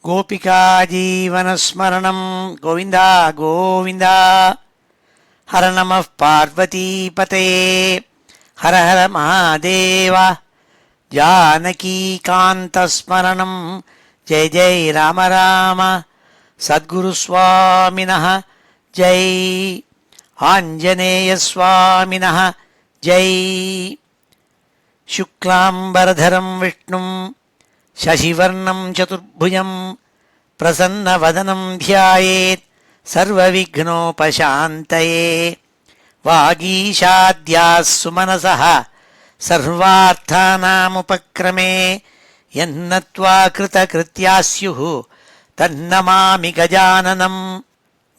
गोपिका जीवनस्मरणं गोविन्द गोविन्द। हर नमः पार्वतीपतये हर हर महादेव। जानकीकान्तस्मरणं जय जय राम राम। सद्गुरुस्वामिनः जय, आञ्जनेयस्वामिनः जय। शुक्लाम्बरधरं विष्णुं शशिवर्णं चतुर्भुजं प्रसन्नवदनं ध्यायेत् सर्वविघ्नोपशान्तये। वागीशाद्याः सुमनसः सर्वार्थानामुपक्रमे यन्नत्वा कृतकृत्याः स्युः तन्नमामि गजाननं।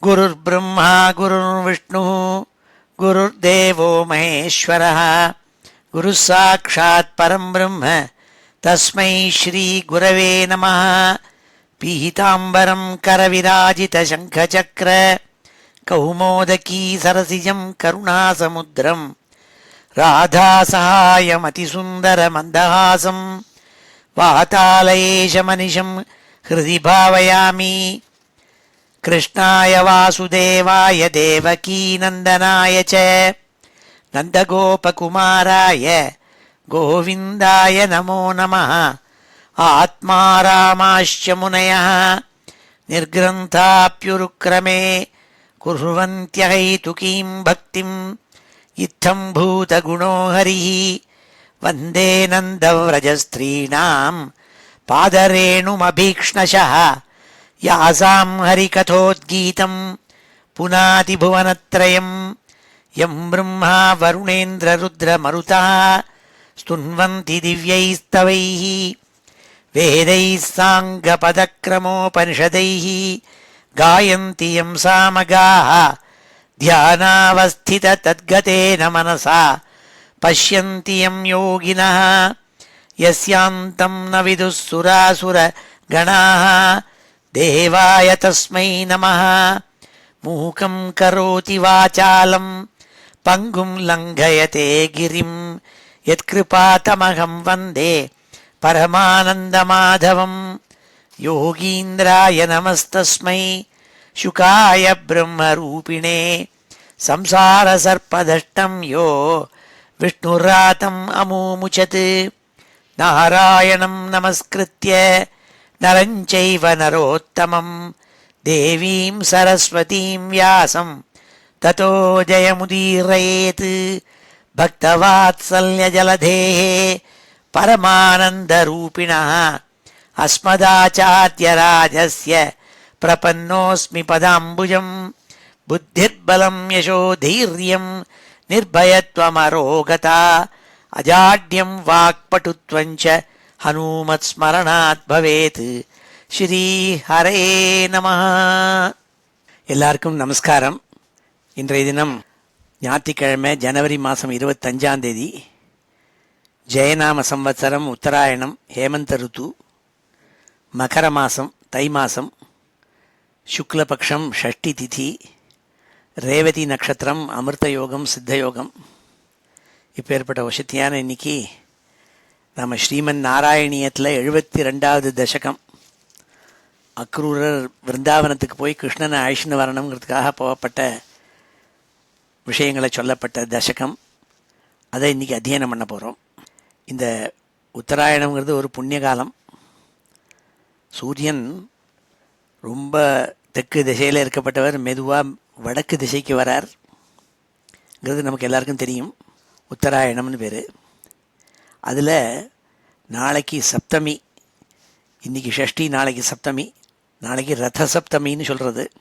गुरुर्ब्रह्मा गुरुर्विष्णुः गुरुर्देवो महेश्वरः गुरुः साक्षात् परं ब्रह्म तस्मै श्री गुरवे नमः। पीताम्बरं करविराजितशङ्खचक्र कौमोदकी सरसिजं करुणासमुद्रं राधासहायमतिसुन्दरमन्दहासं वातालयेशमनिशं हृदि भावयामि। कृष्णाय वासुदेवाय देवकीनन्दनाय च नन्दगोपकुमाराय गोविन्दाय नमो नमः। आत्मा रामाश्च मुनयः निर्ग्रन्थाप्युरुक्रमे कुर्वन्त्यहैतुकीं भक्तिं इत्थं भूतगुणो हरिः। वन्दे नन्दव्रजस्त्रीणां पादरेणुमभीक्ष्णशः यासां हरिकथोद्गीतं पुनातिभुवनत्रयं। यं ब्रह्मा वरुणेन्द्ररुद्रमरुतः स्तुन्वन्ति दिव्यैस्तवैः वेदैः साङ्गपदक्रमोपनिषदैः गायन्ति यं सामगाः। ध्यानावस्थिततद्गतेन मनसा पश्यन्ति यं योगिनः यस्यान्तं न विदुः सुरासुरगणाः। देवाय तस्मै नमः। मूकं करोति वाचालं पङ्गुं लङ्घयते गिरिं यत्कृपातमहं वन्दे परमानन्दमाधवं। योगीन्द्राय नमस्तस्मै शुकाय ब्रह्मरूपिणे संसारसर्पदष्टं यो विष्णुरातम् अमूमुचत्। नारायणं नमस्कृत्य नरं चैव नरोत्तमं देवीं सरस्वतीं व्यासं ततो जयमुदीरयेत्। भक्तवात्सल्यजलधेः परमानन्दरूपिणः अस्मदाचार्यराजस्य प्रपन्नोऽस्मि पदाम्बुजं। बुद्धिर्बलं यशोधैर्यं निर्भयत्वमरोगता अजाड्यं वाक्पटुत्वं च हनुमत्स्मरणात् भवेत्। ஸ்ரீ ஹரே நமஹ. எல்லாருக்கும் நமஸ்காரம். இன்றைய தினம் ஞாயிற்றுக்கிழமை ஜனவரி மாதம் 25 ஜெயநாம சம்வத்சரம் உத்தராயணம் ஹேமந்த ருத்து மகர மாதம் தை மாதம் சுக்லபக்ஷம் ஷஷ்டி திதி ரேவதி நட்சத்திரம் அமிர்த யோகம் சித்த யோகம். இப்போ ஏற்பட்ட வசதியான இன்னைக்கு நம்ம ஸ்ரீமன் நாராயணியத்தில் 72வது தசகம். அக்ரூரர் விருந்தாவனத்துக்கு போய் கிருஷ்ணனை அழிச்சுன்னு வரணுங்கிறதுக்காக போகப்பட்ட விஷயங்களை சொல்லப்பட்ட தசகம். அதை இன்றைக்கி அத்தியனம் பண்ண போகிறோம். இந்த உத்தராயணங்கிறது ஒரு புண்ணிய காலம். சூரியன் ரொம்ப தெற்கு திசையில் இருக்கப்பட்டவர் மெதுவாக வடக்கு திசைக்கு வரார்ங்கிறது நமக்கு எல்லாருக்கும் தெரியும். உத்தராயணம்னு பேர். அதில் நாளைக்கு சப்தமி, இன்றைக்கி ஷஷ்டி, நாளைக்கு சப்தமி, நாளைக்கு ரத சப்தமின்னு சொல்கிறது.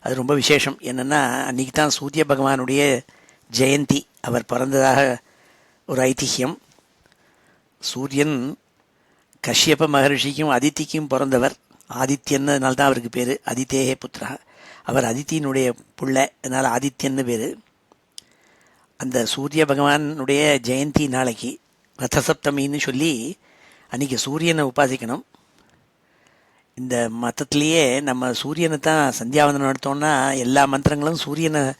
அது ரொம்ப விசேஷம். என்னென்னா அன்றைக்கி தான் சூரிய பகவானுடைய ஜெயந்தி, அவர் பிறந்ததாக ஒரு ஐதிஹ்யம். சூரியன் கஷ்யப மகர்ஷிக்கும் அதித்திக்கும் பிறந்தவர். ஆதித்யன்னால தான் அவருக்கு பேர், அதித்தேகே புத்திரா. அவர் அதித்தியினுடைய பிள்ளை, அதனால் ஆதித்யன்னு பேர். அந்த சூரிய பகவானுடைய ஜெயந்தி நாளைக்கு ரதசப்தமின்னு சொல்லி அன்றைக்கி சூரியனை உபாசிக்கணும். இந்த மதத்துலேயே நம்ம சூரியனை தான் சந்தியாவந்தனம் நடத்தோன்னா எல்லா மந்திரங்களும் சூரியனை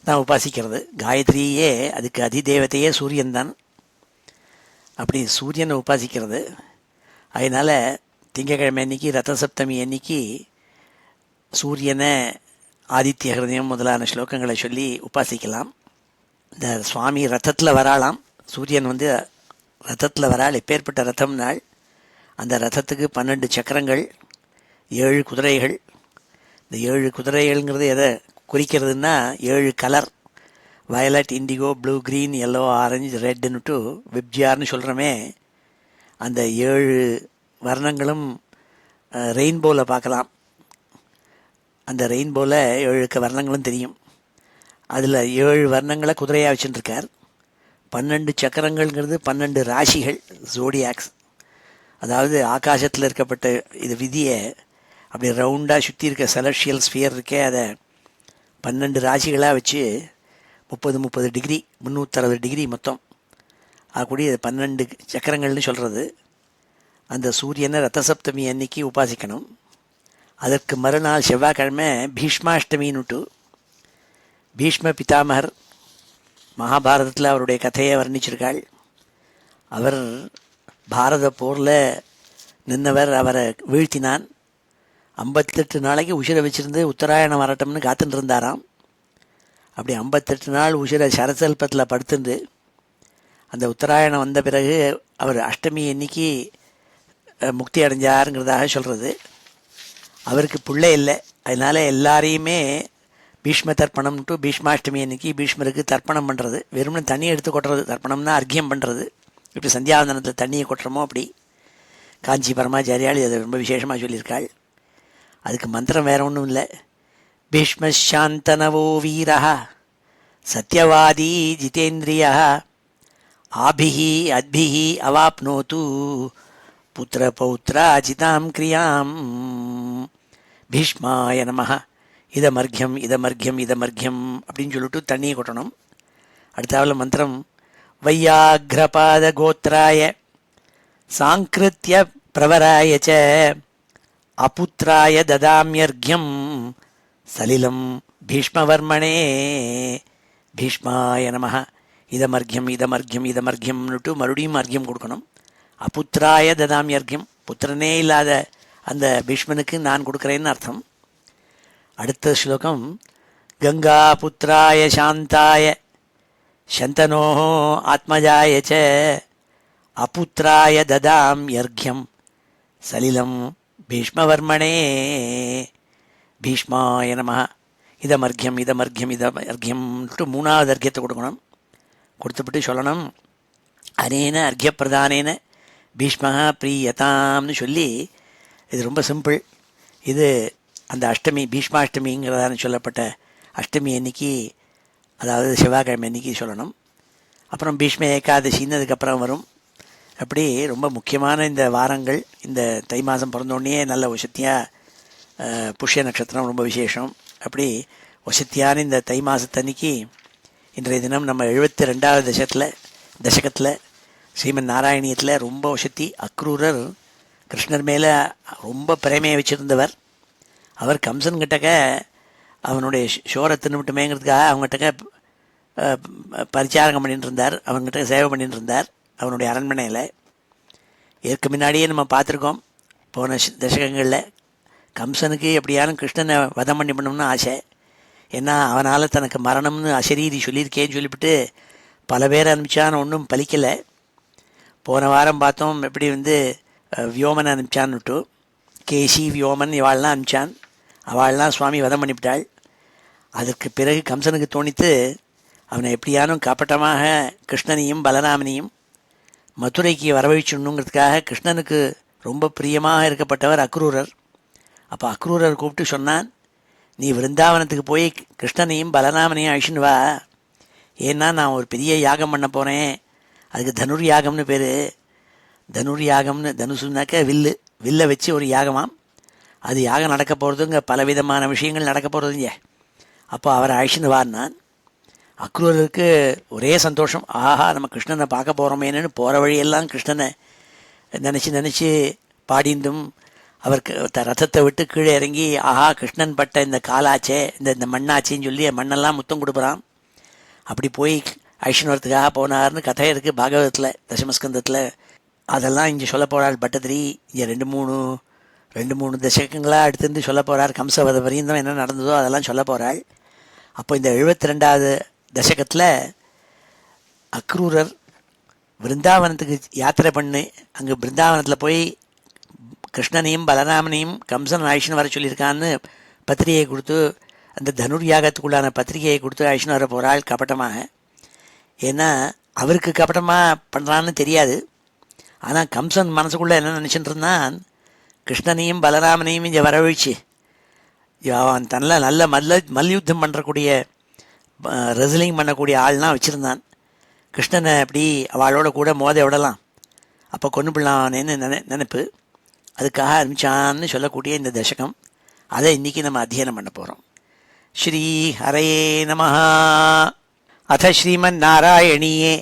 தான் உபாசிக்கிறது. காயத்ரியே அதுக்கு அதிதேவத்தையே சூரியன் தான். அப்படி சூரியனை உபாசிக்கிறது. அதனால் திங்கக்கிழமை அன்னைக்கு ரத சப்தமி அன்னைக்கு சூரியனை ஆதித்ய ஹிருதயம் முதலான ஸ்லோகங்களை சொல்லி உபாசிக்கலாம். இந்த சுவாமி ரதத்தில் வராளாம். சூரியன் வந்து ரதத்தில் வராள். எப்பேற்பட்ட ரதம் நாள். அந்த ரதத்துக்கு 12 சக்கரங்கள், 7 குதிரைகள். இந்த 7 குதிரைகள்ங்கிறது எதை குறிக்கிறதுனா 7 colour, violet, indigo, blue, green, yellow, orange, ரெட்டுன்னுட்டு விப்ஜியார்னு சொல்கிறோமே, அந்த 7 வர்ணங்களும் ரெயின்போவில் பார்க்கலாம். அந்த ரெயின்போவில் 7 வர்ணங்களும் தெரியும். அதில் 7 வர்ணங்களை குதிரையாக வச்சுட்டுருக்கார். 12 சக்கரங்கள்ங்கிறது 12 ராசிகள், ஜோடியாக்ஸ். அதாவது ஆகாசத்தில் இருக்கப்பட்ட இது விதியை அப்படி ரவுண்டாக சுற்றி இருக்க செலஸ்டியல் ஸ்பியர் இருக்கே, அதை 12 ராசிகளாக வச்சு 30 டிகிரி 360 டிகிரி மொத்தம் ஆகக்கூடிய 12 சக்கரங்கள்னு சொல்கிறது. அந்த சூரியனை ரத்தசப்தமி அன்னைக்கு உபாசிக்கணும். அதற்கு மறுநாள் செவ்வாய்க்கிழமை பீஷ்மாஷ்டமின்னுட்டு, பீஷ்ம பிதாமகர் மகாபாரதத்தில் அவருடைய கதையை வர்ணிச்சிருக்காள். அவர் பாரத போரில் நின்றவர், அவரை வீழ்த்தினான். 58 நாளைக்கு உசிரை வச்சுருந்து உத்தராயணம் வரட்டும்னு காத்துட்டு இருந்தாராம். அப்படி 58 நாள் உசிரை சரசல்பத்தில் படுத்துண்டு அந்த உத்தராயணம் வந்த பிறகு அவர் அஷ்டமி அன்னைக்கு முக்தி அடைஞ்சாருங்கிறதாக சொல்கிறது. அவருக்கு பிள்ளை இல்லை, அதனால் எல்லாரையுமே பீஷ்ம தர்ப்பணம்ட்டு பீஷ்மாஷ்டமி அன்னைக்கு பீஷ்மருக்கு தர்ப்பணம் பண்ணுறது. வெறும்னு தண்ணியை எடுத்து கொட்டுறது. தர்ப்பணம்னா அர்க்கியம் பண்ணுறது. இப்படி சந்தியாவந்தனத்தில் தண்ணியை கொட்டுறமோ அப்படி. காஞ்சி பரமாச்சாரியால் அதை ரொம்ப விசேஷமாக சொல்லியிருக்காள். அதுக்கு மந்திரம் வேறு ஒன்றும் இல்லை. பீஷ்மசாந்தனவோ வீரா சத்யவாதி ஜிதேந்திரியா ஆபிஹி அத்பிஹி அவாப்னோது புத்திர பௌத்ராஜிதாம் கிரியாம் பீஷ்மாய நமஹ இதமர்க்யம் இதமர்க்யம் இதமர்க்யம் அப்படின்னு சொல்லிட்டு தண்ணியை கொட்டணும். அடுத்தாவில் மந்திரம் வையாக்ரபாத கோத்ராய சாங்கிருத்திய பிரவராய ச அபுத்ராய ததாமியர்க்யம் சலிலம் பீஷ்மவர்மணே பீஷ்மாய நமஹ இதமர்க்யம் இதமர்க்யம் இதமர்க்யம்னுட்டு மறுபடியும் அர்க்யம் கொடுக்கணும். அபுத்ராய ததாமியர்க்யம், புத்திரனே இல்லாத அந்த பீஷ்மனுக்கு நான் கொடுக்குறேன்னு அர்த்தம். அடுத்த ஸ்லோகம் கங்கா புத்திராய சாந்தாய சந்தனோ ஆத்மஜாய ச அபுத்ராய ததாம்யர்க்யம் சலிலம் பீஷ்மவர்மணே பீஷ்மாய நமஹ இதமர்க்யம் இதமர்க்யம் இதமர்க்யம்ட்டு 3வது அர்க்கியத்தை கொடுக்கணும். கொடுத்துப்பட்டு சொல்லணும் அனேன அர்க்கியப்பிரதானேன பீஷ்மஹ பிரியதாம்னு சொல்லி. இது ரொம்ப சிம்பிள். இது அந்த அஷ்டமி பீஷ்மாஷ்டமிங்கிறதான சொல்லப்பட்ட அஷ்டமி அன்னைக்கு, அதாவது செவ்வாய்க்கிழமை அன்னைக்கு சொல்லணும். அப்புறம் பீஷ்ம ஏகாதசின்னு அதுக்கப்புறம் வரும். அப்படி ரொம்ப முக்கியமான இந்த வாரங்கள். இந்த தை மாதம் பிறந்தோடனே நல்ல வசத்தியாக புஷ்ய நட்சத்திரம் ரொம்ப விசேஷம். அப்படி வசத்தியான இந்த தை மாதத்தன்னைக்கு இன்றைய தினம் நம்ம 72வது தசகத்தில் ஸ்ரீமன் நாராயணியத்தில் ரொம்ப வசத்தி. அக்ரூரர் கிருஷ்ணர் மேலே ரொம்ப பிரேமையை வச்சுருந்தவர். அவர் கம்சன் கிட்டக்க அவனுடைய ஷோரை தின்னுவிட்டுமேங்கிறதுக்காக அவங்ககிட்ட பரிச்சாரகம் பண்ணிட்டு இருந்தார். அவங்ககிட்ட சேவை பண்ணிட்டு இருந்தார் அவனுடைய அரண்மனையில். இதற்கு முன்னாடியே நம்ம பார்த்துருக்கோம் போன தசகங்களில். கம்சனுக்கு எப்படியாலும் கிருஷ்ணனை வதம் பண்ணணும்னு ஆசை. ஏன்னா அவனால் தனக்கு மரணம்னு அசரீரி சொல்லியிருக்கேன்னு சொல்லிவிட்டு பல பேர் அனுப்பிச்சான்னு ஒன்றும் பலிக்கலை. போன வாரம் பார்த்தோம் எப்படி வியோமன் அனுப்பிச்சான்னுட்டு. கேசி வியோமன் இவாள்லாம் அனுப்பிச்சான். அவள்லாம் சுவாமி வதம் பண்ணிவிட்டாள். அதற்கு பிறகு கம்சனுக்கு தோணித்து அவனை எப்படியானும் காப்பட்டமாக கிருஷ்ணனையும் பலராமனையும் மதுரைக்கு வரவழைச்சுணுங்கிறதுக்காக கிருஷ்ணனுக்கு ரொம்ப பிரியமாக இருக்கப்பட்டவர் அக்ரூரர். அப்போ அக்ரூரர் கூப்பிட்டு சொன்னான், நீ விருந்தாவனத்துக்கு போய் கிருஷ்ணனையும் பலராமனையும் அழிச்சுன்னு வா. ஏன்னா நான் ஒரு பெரிய யாகம் பண்ண போகிறேன். அதுக்கு தனுர் யாகம்னு பேர். தனுர் யாகம்னு தனுசுனாக்க வில்லை வச்சு ஒரு யாகமாம். அது யாகம் நடக்க போகிறதுங்க, பலவிதமான விஷயங்கள் நடக்க போகிறதுங்க. அப்போ அவரை அழிச்சுன்னு வான்னான். அக்ரூரருக்கு ஒரே சந்தோஷம். ஆஹா, நம்ம கிருஷ்ணனை பார்க்க போகிறோமேனு போகிற வழியெல்லாம் கிருஷ்ணனை நினச்சி பாடிந்தும் அவருக்கு ரதத்தை விட்டு கீழே இறங்கி ஆஹா கிருஷ்ணன் பட்ட இந்த காலாச்சே இந்த மண்ணாச்சேன்னு சொல்லி மண்ணெல்லாம் முத்தம் கொடுக்குறான். அப்படி போய் ஐஷ்ணவரத்துக்காக போனார்னு கதை இருக்குது பாகவதத்தில் தசமஸ்கந்தத்தில். அதெல்லாம் இங்கே சொல்ல போகிறாள் பட்டதிரி. இங்கே 2-3 2-3 தசகங்களாக எடுத்துருந்து சொல்ல போகிறார். கம்சவத பரியந்தம் என்ன நடந்ததோ அதெல்லாம் சொல்ல போகிறாள். அப்போ இந்த 72வது தசகத்தில் அக்ரூரர் பிருந்தாவனத்துக்கு யாத்திரை பண்ணி அங்கே பிருந்தாவனத்தில் போய் கிருஷ்ணனையும் பலராமனையும் கம்சன் ஆயுஷ்னு வர சொல்லியிருக்கான்னு பத்திரிகையை கொடுத்து, அந்த தனுர் யாகத்துக்குள்ளான பத்திரிகையை கொடுத்து ஆயுஷ்னு வர போகிறாள் கபட்டமாக. ஏன்னா அவருக்கு கபட்டமாக பண்ணுறான்னு தெரியாது. ஆனால் கம்சன் மனசுக்குள்ளே என்ன நினச்சிட்டு இருந்தான், கிருஷ்ணனையும் பலராமனையும் இங்கே வரவழைச்சு அவன் தன்னில் நல்ல மல்யுத்தம் பண்ணுறக்கூடிய ரெஸ்லிங் பண்ணக்கூடிய ஆள்லாம் வச்சுருந்தான். கிருஷ்ணனை அப்படி அவளோட கூட மோத விடலாம், அப்போ கொண்டு பிள்ளானேன்னு நினைப்பு. அதுக்காக ஆரம்பிச்சான்னு சொல்லக்கூடிய இந்த தசகம், அதை இன்றைக்கி நம்ம அத்தியனம் பண்ண போகிறோம். ஸ்ரீ ஹரயே நமஹ. அத ஸ்ரீமன் நாராயணீயே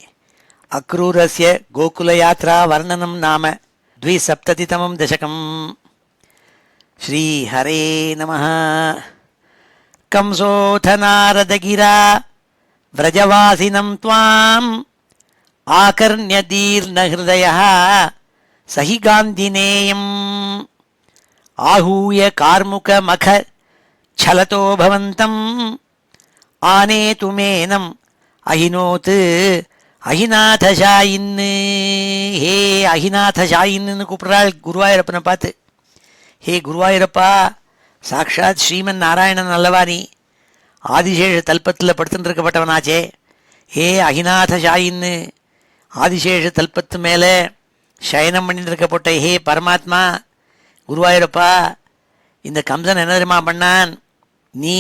அக்ரூரஸ்ய கோகுலயாத்ரா வர்ணனம் நாம 270தமம் தசகம். ஸ்ரீ ஹரே நமஹ. கம்சோத நாரதகிரா व्रजवासिनं त्वाम् आकर्ण्यदीर्णहृदयः सहि गान्धिनेयम् आहूय कार्मुकमख छलतो भवन्तम् आनेतुमेनम् अहिनोत् अहिनाथशायिन्. हे अहिनाथशायिன்னு கூப்பிட்றாள் குருவாயூரப்பனை பார்த்து. ஹே குருவாயூரப்பா, சாக்ஷாத் ஸ்ரீமன் நாராயணன் அல்லவா நீ? ஆதிசேஷ தல்பத்தில் படுத்துட்டு இருக்கப்பட்டவனாச்சே. ஏ அகிநாத ஷாயின்னு, ஆதிசேஷ தல்பத்து மேலே சயனம் பண்ணிட்டு இருக்கப்பட்ட ஹே பரமாத்மா குருவாயூரப்பா, இந்த கம்சன் என்ன தெரியுமா பண்ணான்? நீ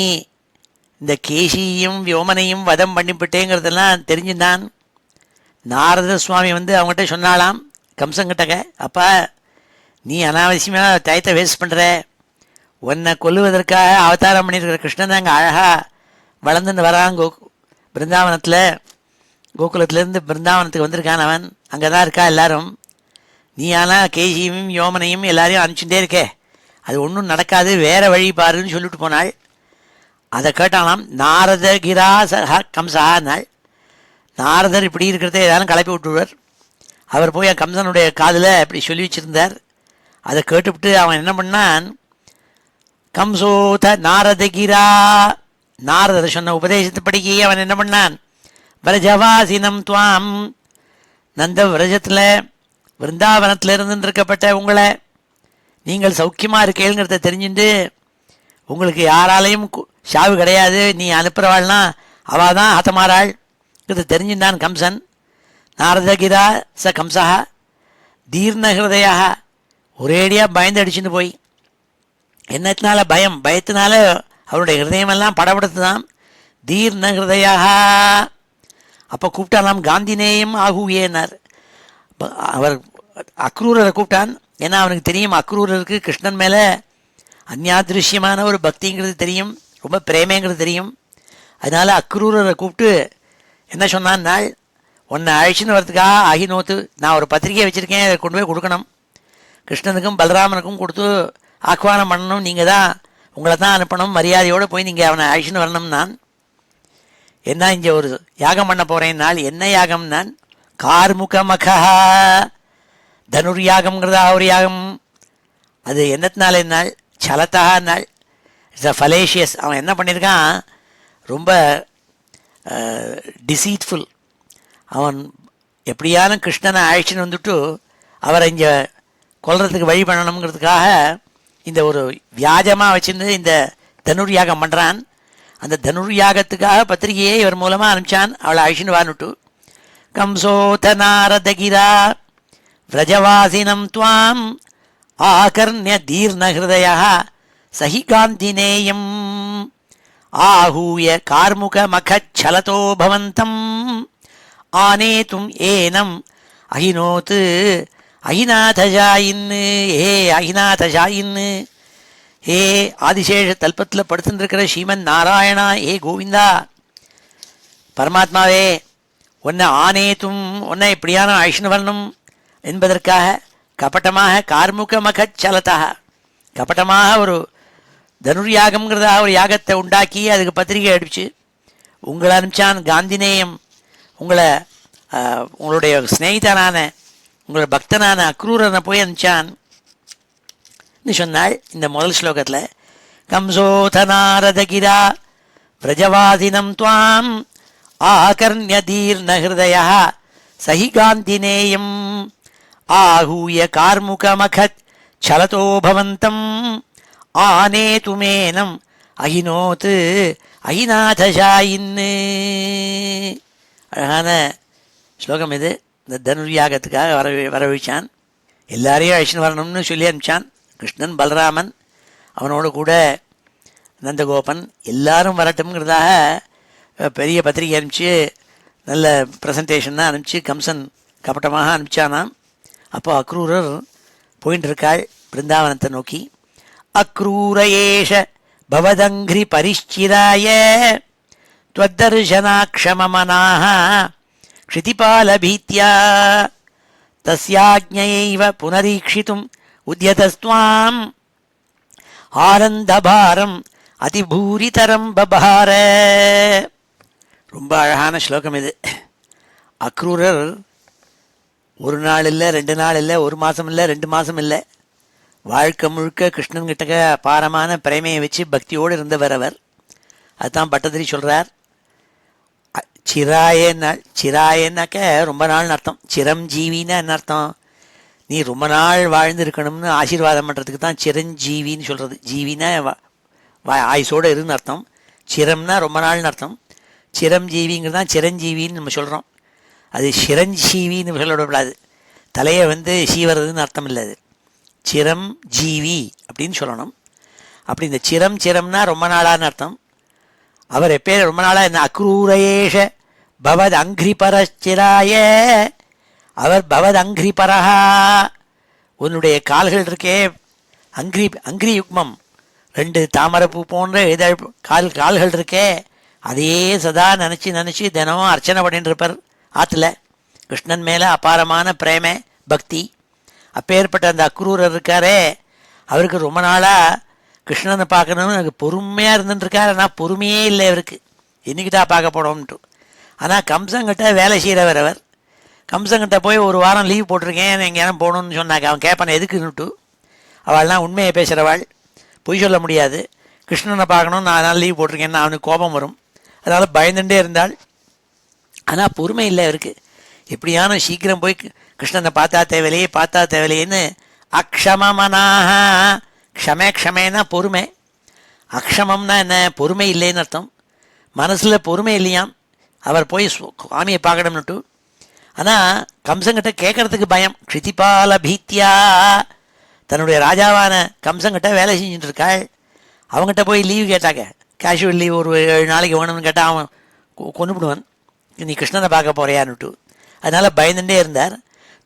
இந்த கேசியையும் வியோமனையும் வதம் பண்ணிவிட்டேங்கிறதெல்லாம் தெரிஞ்சுட்டான். நாரத சுவாமி அவங்ககிட்ட சொன்னாலாம் கம்சங்கிட்டக்க, அப்பா நீ அனாவசியமாக டயத்தை வேஸ்ட் பண்ணுற, உன்னை கொல்லுவதற்காக அவதாரம் பண்ணியிருக்கிற கிருஷ்ணன் அங்கே அழகாக வளர்ந்துன்னு வரான். பிருந்தாவனத்தில் கோகுலத்துலேருந்து பிருந்தாவனத்துக்கு வந்திருக்கான் அவன். அங்கே தான் இருக்கா எல்லாரும். நீ ஆனால் கேசியும் யோமனையும் எல்லாரையும் அனுப்பிச்சுட்டே இருக்கே, அது ஒன்றும் நடக்காது, வேறு வழி பாருன்னு சொல்லிட்டு போனாள். அதை கேட்டாலாம் நாரதகிரா கம்சான்னாள். நாரதர் இப்படி இருக்கிறத ஏதாலும் கிளப்பி விட்டுருவார். அவர் போய் கம்சனுடைய காதில் இப்படி சொல்லி வச்சுருந்தார். அதை கேட்டுவிட்டு அவன் என்ன பண்ணான், கம்சோத நாரதகிரா, நாரதர் சொன்ன உபதேசத்துப்படிக்கே அவன் என்ன பண்ணான், விரஜவாசினம் துவாம், நந்த விரஜத்தில் விருந்தாவனத்தில் இருந்துருக்கப்பட்ட உங்களை நீங்கள் சௌக்கியமாக இருக்கேங்கிறத தெரிஞ்சுட்டு, உங்களுக்கு யாராலையும் சாவு கிடையாது, நீ அனுப்புகிறவாள்னா அவள் தான் ஹதமாறாள் இது தெரிஞ்சுட்டான் கம்சன். நாரதகிரா ச கம்சா தீர்ணஹிருதயா, ஒரேடியாக பயந்து அடிச்சுட்டு போய், என்னத்தினால பயம், பயத்தினால அவருடைய ஹிருதயமெல்லாம் படபடுத்து தான். தீர்ண ஹிருதயாக. அப்போ கூப்பிட்டாலாம் காந்தினேயம் ஆகுயேனார். அவர் அக்ரூரரை கூப்பிட்டான். ஏன்னா அவனுக்கு தெரியும் அக்ரூரருக்கு கிருஷ்ணன் மேலே அந்யாதிருஷ்யமான ஒரு பக்திங்கிறது தெரியும், ரொம்ப பிரேமைங்கிறது தெரியும். அதனால் அக்ரூரரை கூப்பிட்டு என்ன சொன்னான்னால், உன்னை அழைச்சின்னு வரதுக்காக அகிநோத்து நான் ஒரு பத்திரிகையை வச்சுருக்கேன், அதை கொண்டு போய் கொடுக்கணும், கிருஷ்ணனுக்கும் பலராமனுக்கும் கொடுத்து ஆக்வானம் பண்ணணும், நீங்கள் தான் உங்களை தான் அனுப்பணும், மரியாதையோடு போய் நீங்கள் அவனை அழிச்சுன்னு வரணும். நான் என்ன இங்கே ஒரு யாகம் பண்ண போகிறேன்னால், என்ன யாகம்? நான் கார்முகமகா தனுர் யாகம்ங்கிறதா ஒரு யாகம். அது என்னத்தினால என்னால் சலத்தா நாள் இட்ஸ் அ ஃபலேஷியஸ். அவன் என்ன பண்ணியிருக்கான், ரொம்ப டிசீட்ஃபுல். அவன் எப்படியான கிருஷ்ணனை அழைச்சின்னு வந்துட்டு அவரை இங்கே கொல்றதுக்கு வழி பண்ணணுங்கிறதுக்காக இந்த ஒரு வியாஜமாக வச்சுருந்து இந்த தனுர் யாகம் பண்ணுறான். அந்த தனுர் யாகத்துக்காக பத்திரிகையை இவர் மூலமாக அனுப்பிச்சான், அவளை அழிச்சுன்னு வானுட்டு. கம்சோத நாரதகிரா விரஜவாசினம் துவாம் ஆகர்ணிய தீர்ணஹிருதயா சஹி காந்தினேயம் ஆஹூய கார்முகமகச்சலதோ பவந்தம் ஆனேதும் ஏனம் அஹினோத் அஹிநாதஜாயின்னு. ஏ அஹிநாதஜாயின்னு, ஏ ஆதிசேஷ தல்பத்தில் படுத்துருக்கிற ஸ்ரீமன் நாராயணா, ஏ கோவிந்தா பரமாத்மாவே, உன்னை ஆனேத்தும், உன்னை எப்படியான அழிச்சுன்னு வரணும் என்பதற்காக கபட்டமாக கார்முகமகச்சலதாக கபட்டமாக ஒரு தனுர்யாகம்ங்கிறதா ஒரு யாகத்தை உண்டாக்கி அதுக்கு பத்திரிகை அடிச்சு உங்களை அனுப்பிச்சான். காந்தினேயம், உங்களுடைய ஸ்நேகிதனான உங்களோட பக்தனான அக்ரூரனை போய் அனுப்பிச்சான். சொன்னாள் இந்த முதல் ஸ்லோகத்தில். கம்சோதனாரதகிரா விரஜவாதினம் துவாம் ஆகர்ணியதீர்ண ஹிருதய சஹி காந்தினேயம் ஆஹூய கார்முகமகத் சலதோ பவந்தம் ஆனேதுமேனம் அகினோத்து அகிநாதசாயின்னு. அழகான ஸ்லோகம் இது. இந்த தனுர்யாகத்துக்காக வரவழைச்சான். எல்லாரையும் அழிச்சுன்னு வரணும்னு சொல்லி அனுப்பிச்சான். கிருஷ்ணன், பலராமன், அவனோடு கூட நந்தகோபன் எல்லாரும் வரட்டும்ங்கிறதாக பெரிய பத்திரிகை அனுப்பிச்சு நல்ல ப்ரெசன்டேஷன் அனுப்பிச்சு கம்சன் கபட்டமாக அனுப்பிச்சானாம். அப்போ அக்ரூரர் போயின்னு இருக்காள் பிருந்தாவனத்தை நோக்கி. அக்ரூரேஷ பவதங்கிரி பரிஷ்சிராய த்வத்தர்ஷனாக்ஷமமனாஹ க்ஷிதிபாலபீத்யா தஸ்யாஜ்ஞயைவ புனரீக்ஷிதும் உத்யதஸ்த்வாம் ஆனந்தபாரம் அதிபூரிதரம் பபார. ரொம்ப அழகான ஸ்லோகம் இது. அக்ரூரர் ஒரு நாள் இல்லை, 2 நாள் இல்லை, 1 மாதம் இல்லை, 2 மாதம் இல்லை, வாழ்க்கை முழுக்க கிருஷ்ணன்கிட்ட அபாரமான பிரேமையை வச்சு பக்தியோடு இருந்தவர் அவர். அதுதான் பட்டதிரி சொல்கிறார். சிராயன்னாக்க ரொம்ப நாள்னு அர்த்தம். சிரஞ்சீவின்னா என்ன அர்த்தம்? நீ ரொம்ப நாள் வாழ்ந்து இருக்கணும்னு ஆசீர்வாதம் பண்ணுறதுக்கு தான் சிரஞ்சீவின்னு சொல்கிறது. ஜீவினா ஆயுசோடு இருன்னு அர்த்தம். சிரம்னா ரொம்ப நாள்னு அர்த்தம். சிரஞ்சீவிங்கிறது தான் சிரஞ்சீவின்னு நம்ம சொல்கிறோம். அது சிரஞ்சீவின்னு சொல்லக்கூடாது. தலையை சீவறதுன்னு அர்த்தம் இல்லை. அது சிரம் ஜீவி அப்படின்னு சொல்லணும். அப்படி இந்த சிரம்னா ரொம்ப நாளான்னு அர்த்தம். அவர் எப்போ ரொம்ப நாளாக என்ன அக்ரூரேஷ பவத் அங்கிரிபரச்சிராய, அவர் பவத் அங்கிரிபரஹா, உன்னுடைய கால்கள் இருக்கே அங்கிரி யுக்மம், 2 தாமரைப்பூ போன்ற இதழ் கால்கள் இருக்கே, அதையே சதா நினச்சி தினமும் அர்ச்சனை பண்ணிட்டு இருப்பார் ஆற்றுல. கிருஷ்ணன் மேலே அபாரமான பிரேமை பக்தி. அப்பேற்பட்ட அந்த அக்ரூரர் இருக்காரே, அவருக்கு ரொம்ப நாளாக கிருஷ்ணனை பார்க்கணும்னு எனக்கு பொறுமையாக இருந்துட்டுருக்கார். ஆனால் பொறுமையே இல்லை அவருக்கு, என்னைக்கிட்டா பார்க்க போனோம்ன்ட்டு. ஆனால் கம்சங்கிட்ட வேலை செய்கிறவர் அவர். கம்சங்கிட்ட போய் 1 வாரம் லீவ் போட்டிருக்கேன் எங்கேயாரும் போகணுன்னு சொன்னாங்க. அவன் கேட்பான எதுக்குன்னுட்டு. அவள்லாம் உண்மையை பேசுகிறவாள், பொய் சொல்ல முடியாது. கிருஷ்ணனை பார்க்கணும், நான் அதனால் லீவ் போட்டிருக்கேன்னு அவனுக்கு கோபம் வரும். அதனால் பயந்துட்டே இருந்தாள். ஆனால் பொறுமை இல்லை அவருக்கு. எப்படியான சீக்கிரம் போய் கிருஷ்ணனை பார்த்தா தேவையில்லையேன்னு அக்ஷமமனாக, க்ஷமேனா பொறுமை, அக்ஷமம்னா என்ன? பொறுமை இல்லைன்னு அர்த்தம். மனசில் பொறுமை இல்லையாம் அவர் போய் சுவாமியை பார்க்கணும்னுட்டு. ஆனால் கம்சங்கிட்ட கேட்கறதுக்கு பயம். க்ஷிதிபால பீத்தியா, தன்னுடைய ராஜாவான கம்சங்கிட்ட வேலை செஞ்சுட்டு இருக்காள். அவங்ககிட்ட போய் லீவு கேட்டாங்க, கேஷுவல் லீவ் ஒரு 7 நாளைக்கு வேணும்னு கேட்டால் அவன் கொண்டுவிடுவான். நீ கிருஷ்ணனை பார்க்க போறியான்னுட்டு. அதனால் பயந்துட்டே இருந்தார்.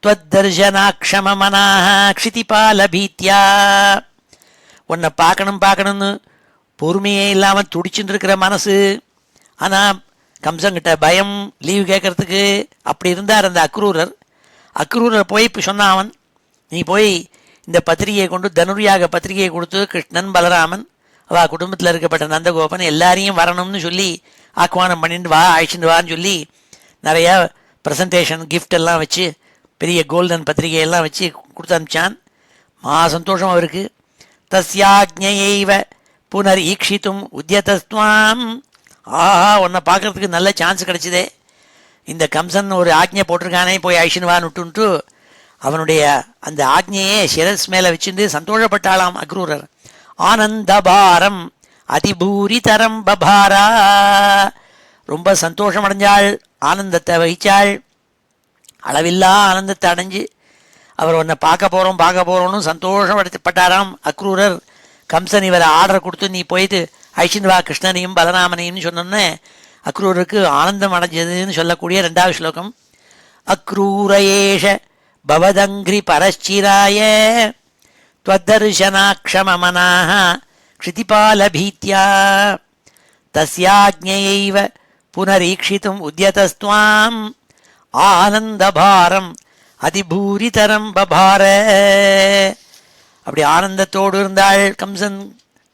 த்வத்தர்ஷனாக்ஷமமனாஹ க்ஷிதிபால பீத்யா, உன்னை பார்க்கணும்னு பொறுமையே இல்லாமல் துடிச்சுட்டு இருக்கிற மனசு. ஆனால் கம்சங்கிட்ட பயம், லீவு கேட்கறதுக்கு. அப்படி இருந்தார் அந்த அக்ரூரர் போய் இப்போ சொன்னான் அவன், நீ போய் இந்த பத்திரிகையை கொண்டு தனுர்யாக பத்திரிகையை கொடுத்து கிருஷ்ணன், பலராமன், அவள் குடும்பத்தில் இருக்கப்பட்ட நந்தகோபன் எல்லாரையும் வரணும்னு சொல்லி ஆக்குவானம் பண்ணிட்டு வா, அழைச்சிட்டு வான்னு சொல்லி நிறையா ப்ரெசன்டேஷன் கிஃப்ட் எல்லாம் வச்சு பெரிய கோல்டன் பத்திரிகையெல்லாம் வச்சு கொடுத்து அனுப்பிச்சான். சந்தோஷம் அவருக்கு. தஸ்யாஜ்ஞையைவ புனர் ஈக்ஷித்தும் உத்யதஸ்துவாம், உன்னை பார்க்கறதுக்கு நல்ல சான்ஸ் கிடைச்சிதே. இந்த கம்சன் ஒரு ஆக்ஞை போட்டிருக்கானே, போய் ஐஷன்வான்னு விட்டுன்ட்டு அவனுடைய அந்த ஆக்ஞையே சிரஸ் மேலே வச்சுட்டு சந்தோஷப்பட்டாளாம் அக்ரூரர். ஆனந்தபாரம் அதிபூரிதரம் பபாரா, ரொம்ப சந்தோஷம் அடைஞ்சாள், ஆனந்தத்தை வகிச்சாள். அளவில்லா ஆனந்தத்தை அடைஞ்சு அவர் உன்னை பார்க்க போகிறோம்னு சந்தோஷப்பட்டாராம் அக்ரூரர். கம்சன் இவரை ஆர்டர் கொடுத்து நீ போயிட்டு ஐஷின் வா கிருஷ்ணனையும் பலராமனையும் சொன்னோன்னே அக்ரூருக்கு ஆனந்தம் அடைஞ்சதுன்னு சொல்லக்கூடிய 2வது ஸ்லோகம். அக்ரூரேஷ பவதங்கிரி பரச்சிராய த்வத்தர்ஷனாக்ஷமமனாஹ க்ஷிதிபால பீத்யா தஸ்யாஜ்ஞையைவ புனரீக்ஷித்தும் உத்யதஸ்துவாம் ஆனந்தபாரம் அதிபூரிதரம் பபார. அப்படி ஆனந்தத்தோடு இருந்தாள். கம்சன்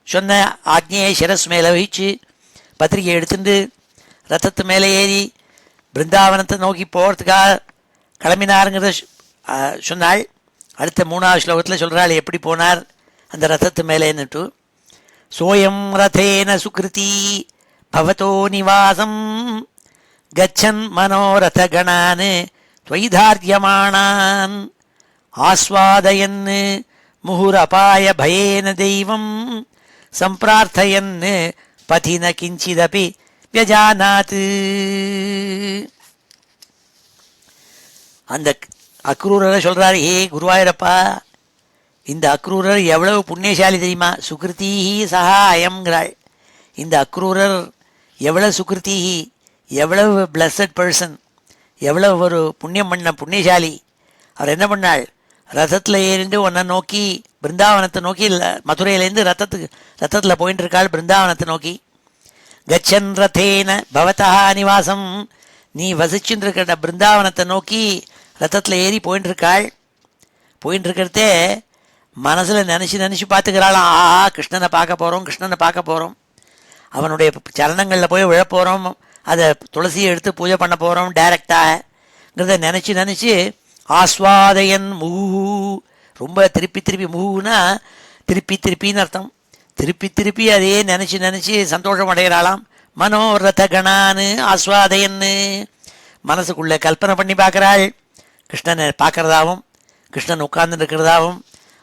சொன்ன ஆக்ஞையை சிரஸ் மேலே வச்சு பத்திரிகை எடுத்துட்டு ரத்தத்து மேலே ஏறி பிருந்தாவனத்தை நோக்கி போகிறதுக்காக கிளம்பினாருங்கிறத சொன்னாள். அடுத்த 3வது ஸ்லோகத்தில் சொல்கிறாள் எப்படி போனார் அந்த ரதத்து மேலேன்னுட்டு சோயம் ரதேன சுகிருதி பவதோ நிவாசம் கச்சன் மனோரத கணான் துவைதார்யமானான் ஆஸ்வாதயன் முहुरपाय பயேன தெய்வம் சம்பிரார்த்தயன் பதின கிஞ்சிதபி வியஜானாத். அந்த அக்ரூரரை சொல்றாரு, ஏ குருவாயூரப்பா, இந்த அக்ரூரர் எவ்வளவு புண்ணியசாலி தெரியுமா? சுகிருத்தீஹி சஹா அயம்ங்கிறாள். இந்த அக்ரூரர் எவ்வளவு சுகிருத்தீஹி, எவ்வளவு பிளஸட் பர்சன், எவ்வளவு ஒரு புண்ணியம் பண்ண புண்ணியசாலி. அவர் என்ன பண்ணாள், ரதத்தில் ஏறிண்டு உன்னை நோக்கி பிருந்தாவனத்தை நோக்கி, இல்லை மதுரையிலேருந்து ரத்தத்தில் போயிட்டு இருக்காள் பிருந்தாவனத்தை நோக்கி. கச்சன் ரதேன பவதா நிவாசம், நீ வசிச்சுட்டு இருக்கிற பிருந்தாவனத்தை நோக்கி ரத்தத்தில் ஏறி போயின்னு இருக்காள். போயின்னு இருக்கிறதே மனசில் நினச்சி பார்த்துக்கிறாளாம், ஆஹா கிருஷ்ணனை பார்க்க போகிறோம், கிருஷ்ணனை பார்க்க போகிறோம், அவனுடைய சரணங்களில் போய் விழப்போகிறோம், அதை துளசியை எடுத்து பூஜை பண்ண போகிறோம் டைரக்டாகங்கிறத நினச்சி ஆஸ்வாதயன் முஹு, ரொம்ப திருப்பி முஹுனா திருப்பின்னு அர்த்தம். திருப்பி அதையே நினச்சி சந்தோஷம் அடைகிறாளாம். மனோரத கணான்னு ஆஸ்வாதயன்னு, மனசுக்குள்ளே கல்பனை பண்ணி பார்க்குறாள். கிருஷ்ணனை பார்க்குறதாவும், கிருஷ்ணன் உட்கார்ந்து இருக்கிறதாவும்,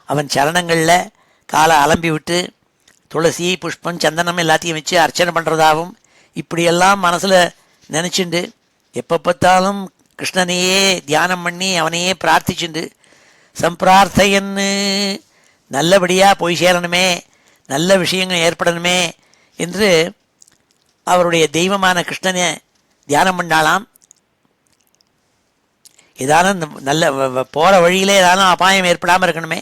அவன் சரணங்களில் காலை அலம்பி விட்டு துளசி புஷ்பம் சந்தனம் எல்லாத்தையும் வச்சு அர்ச்சனை பண்ணுறதாகவும், இப்படியெல்லாம் மனசில் நினச்சிண்டு எப்போ பார்த்தாலும் கிருஷ்ணனையே தியானம் பண்ணி அவனையே பிரார்த்திச்சுண்டு சம்பிரார்த்தையன்னு, நல்லபடியாக போய் சேரணுமே, நல்ல விஷயங்கள் ஏற்படணுமே என்று அவருடைய தெய்வமான கிருஷ்ணனை தியானம் பண்ணாலாம். ஏதானும் நல்ல போகிற வழியிலே ஏதானும் அபாயம் ஏற்படாமல் இருக்கணுமே,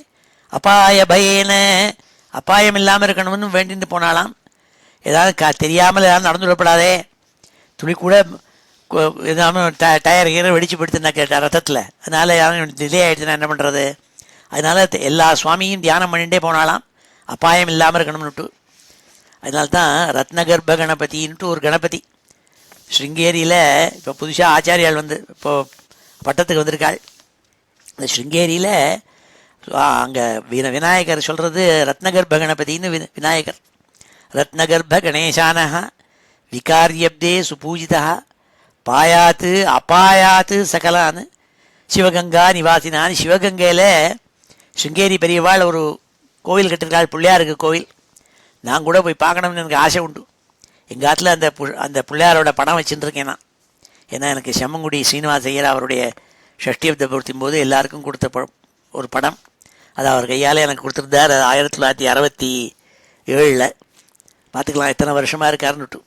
அபாய பயேன, அபாயம் இல்லாமல் இருக்கணும்னு வேண்டிட்டு போனாலாம். ஏதாவது தெரியாமல் ஏதாவது நடந்து விடப்படாதே, துளி கூட ஏதானும் டயர் கீரை வெடிச்சு படுத்துனா கேட்ட ரத்தத்தில், அதனால் யாரும் டிலே ஆகிடுச்சுன்னா என்ன பண்ணுறது. அதனால் எல்லா சுவாமியும் தியானம் பண்ணிகிட்டே போனாலாம், அபாயம் இல்லாமல் இருக்கணும்னுட்டு. அதனால்தான் ரத்னகர்ப்ப கணபதின்ட்டு ஒரு கணபதி ஸ்ருங்கேரியில் இப்போ புதுசாக ஆச்சாரியால் இப்போது பட்டத்துக்கு வந்திருக்காள். இந்த ஸ்ருங்கேரியில் அங்கே விநாயகர் சொல்கிறது ரத்னகர்ப்ப கணபதினு விநாயகர். ரத்னகர்ப்ப கணேசானஹா விகாரியப்தே சுபூஜிதா பாயாத்து அபாயாத்து சகலான்னு சிவகங்கா நிவாசினான்னு. சிவகங்கையில் ஸ்ருங்கேரி பெரியவாள் ஒரு கோவில் கட்டிருக்காள், பிள்ளையாருக்கு கோவில். நான் கூட போய் பார்க்கணும்னு எனக்கு ஆசை உண்டு. எங்கள் ஆற்றுல அந்த பிள்ளையாரோட படம் வச்சுட்டுருக்கேன் நான். ஏன்னா எனக்கு செம்மங்குடி ஸ்ரீனிவாச ஐயர் அவருடைய ஷஷ்டியப்த பூர்த்தியும் போது எல்லாருக்கும் கொடுத்த ஒரு படம், அது அவர் கையால் எனக்கு கொடுத்துருந்தார் 1967. பார்த்துக்கலாம் எத்தனை வருஷமாக இருக்காருன்னுட்டு.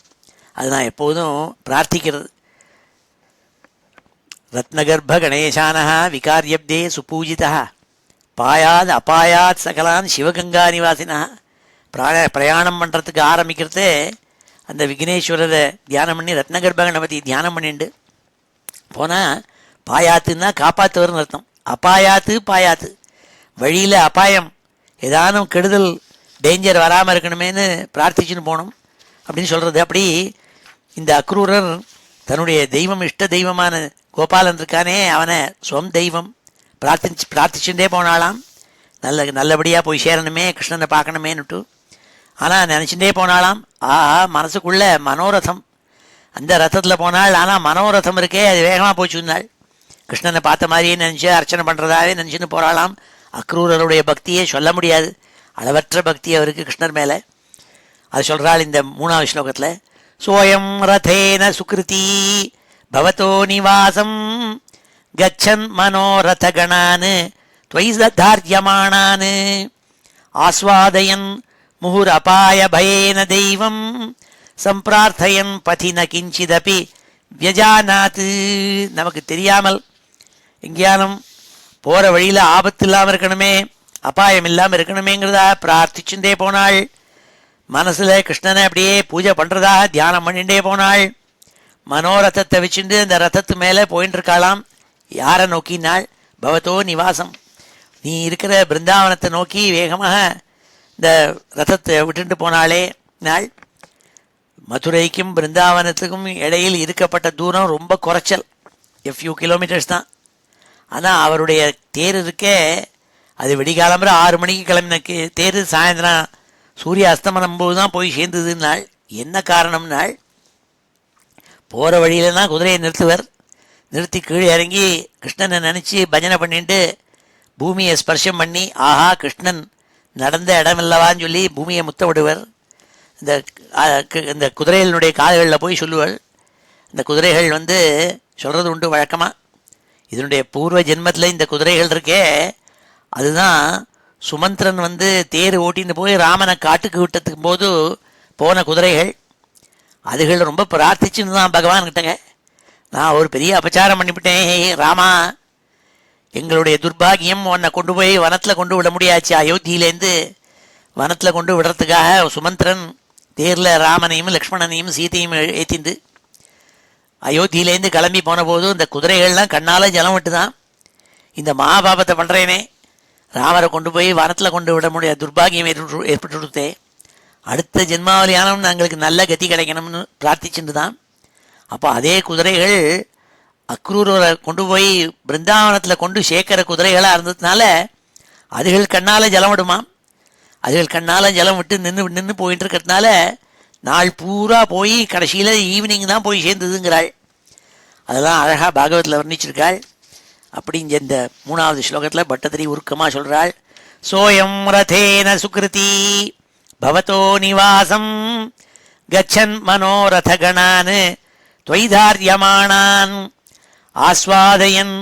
அது நான் எப்போதும் பிரார்த்திக்கிறது. ரத்னகர்ப்ப கணேசானஹா விகாரியப்தே சுபூஜிதா பாயாத் அபாயாத் சகலான் சிவகங்கா நிவாசினா. பிரயாணம் பண்ணுறதுக்கு ஆரம்பிக்கிறதே அந்த விக்னேஸ்வரரை தியானம் பண்ணி ரத்னகர்ப்ப கணபதி தியானம் பண்ணிண்டு போனால் பாயாத்துன்னா காப்பாற்றுவர்னு அர்த்தம். அபாயாத்து பாயாத்து, வழியில் அபாயம் ஏதானும் கெடுதல் டேஞ்சர் வராமல் இருக்கணுமேனு பிரார்த்திச்சுன்னு போகணும் அப்படின்னு சொல்கிறது. அப்படி இந்த அக்ரூரர் தன்னுடைய தெய்வம், இஷ்ட தெய்வமான கோபாலன் இருக்கானே, அவனை சொம் தெய்வம் பிரார்த்திச்சுட்டே போனாலாம். நல்லபடியாக போய் சேரணுமே, கிருஷ்ணனை பார்க்கணுமேன்னுட்டு. ஆனால் நினச்சிட்டே போனாலாம். மனசுக்குள்ளே மனோரதம், அந்த ரத்தத்தில் போனாள். ஆனால் மனோரதம் இருக்கே, அது வேகமாக போச்சுன்னாள். கிருஷ்ணனை பார்த்த மாதிரியே நினச்சி அர்ச்சனை பண்ணுறதாவே நினச்சின்னு போகிறாளாம். அக்ரூரருடைய பக்தியே சொல்ல முடியாது, அளவற்ற பக்தி அவருக்கு கிருஷ்ணர் மேலே. அது சொல்கிறாள் இந்த 3வது ஸ்லோகத்தில். சோயம் ரதேன சுகிருதி பவதோ நிவாசம் கச்சன் மனோரத கணான் துவைதார்யமானான் ஆஸ்வாதயன் முहुरपाय பயேன தெய்வம் சம்பிரார்த்தயன் பதின கிஞ்சிதபி வியஜானாத். நமக்கு தெரியாமல் எங்கேயானும் போகிற வழியில் ஆபத்து இல்லாமல் இருக்கணுமே, அபாயம் இல்லாமல் இருக்கணுமேங்கிறதா பிரார்த்திச்சுட்டே போனாள். மனசில் கிருஷ்ணனை அப்படியே பூஜை பண்ணுறதாக தியானம் பண்ணிகிட்டே போனாள். மனோரதத்தை வச்சுட்டு அந்த ரதத்து மேலே போயின்னு இருக்காளாம். யாரை நோக்கினாள்? பவதோ நிவாசம், நீ இருக்கிற பிருந்தாவனத்தை நோக்கி வேகமாக இந்த ரதத்தை விட்டுட்டு போனாளே நாள். மதுரைக்கும் பிருந்தாவனத்துக்கும் இடையில் இருக்கப்பட்ட தூரம் ரொம்ப குறைச்சல், a few kilometers தான். ஆனால் அவருடைய தேர் இருக்கே, அது விடிகாலம்புற 6 மணிக்கு கிளம்பின தேர் சாயந்தரம் சூரிய அஸ்தமனம் போது தான் போய் சேர்ந்ததுன்னாள். என்ன காரணம்னாள், போகிற வழியிலலாம் குதிரையை நிறுத்துவர், நிறுத்தி கீழே இறங்கி கிருஷ்ணனை நினச்சி பஜனை பண்ணிட்டு பூமியை ஸ்பர்ஷம் பண்ணி ஆஹா கிருஷ்ணன் நடந்த இடமில்லவான்னு சொல்லி பூமியை முத்த விடுவர். இந்த குதிரைகளினுடைய காதுகளில் போய் சொல்லுவாள். இந்த குதிரைகள் சொல்கிறது உண்டு வழக்கமாக, இதனுடைய பூர்வ ஜென்மத்தில் இந்த குதிரைகள் இருக்கே அதுதான் சுமந்திரன் தேர் ஓட்டின்னு போய் ராமனை காட்டுக்கு விட்டதுக்கு போது போன குதிரைகள். அதுகள் ரொம்ப பிரார்த்திச்சுன்னு தான் பகவான்கிட்டங்க, நான் ஒரு பெரிய அபச்சாரம் பண்ணிவிட்டேன் ராமா, எங்களுடைய துர்பாகியம் உன்னை கொண்டு போய் வனத்தில் கொண்டு விட முடியாச்சு, அயோத்தியிலேருந்து வனத்தில் கொண்டு விடுறதுக்காக சுமந்திரன் தேரில் ராமனையும் லக்ஷ்மணனையும் சீதையும் ஏற்றிண்டு அயோத்தியிலேருந்து கிளம்பி போன போதும் இந்த குதிரைகள்லாம் கண்ணால் ஜலம் விட்டு தான் இந்த மகாபாபத்தை பண்ணுறேனே, ராமரை கொண்டு போய் வனத்தில் கொண்டு விட முடியாது, துர்பாகியம் ஏற்பட்டு கொடுத்தேன், அடுத்த ஜென்மாவளியானவன் எங்களுக்கு நல்ல கதி கிடைக்கணும்னு பிரார்த்திச்சுட்டு தான். அப்போ அதே குதிரைகள் அக்ரூரை கொண்டு போய் பிருந்தாவனத்தில் கொண்டு சேர்க்கிற குதிரைகளாக இருந்ததுனால அதுகள் கண்ணால் ஜலம் விடுமாம். அதுகள் கண்ணால் ஜலம் விட்டு நின்று போயிட்டு இருக்கிறதுனால நாள் பூரா போய் கடைசியில் ஈவினிங் தான் போய் சேர்ந்ததுங்கிறாள். அதெல்லாம் அழகாக பாகவத்தில் வர்ணிச்சிருக்காள். அப்படி இந்த 3வது ஸ்லோகத்தில் பட்டத்திரி உருக்கமாக சொல்கிறாள், சோயம் ரதேன சுக்ருதி பவதோ நிவாசம் கச்சன் மனோரதகணான் துவைதாரியமானான் ஆஸ்வாதயன்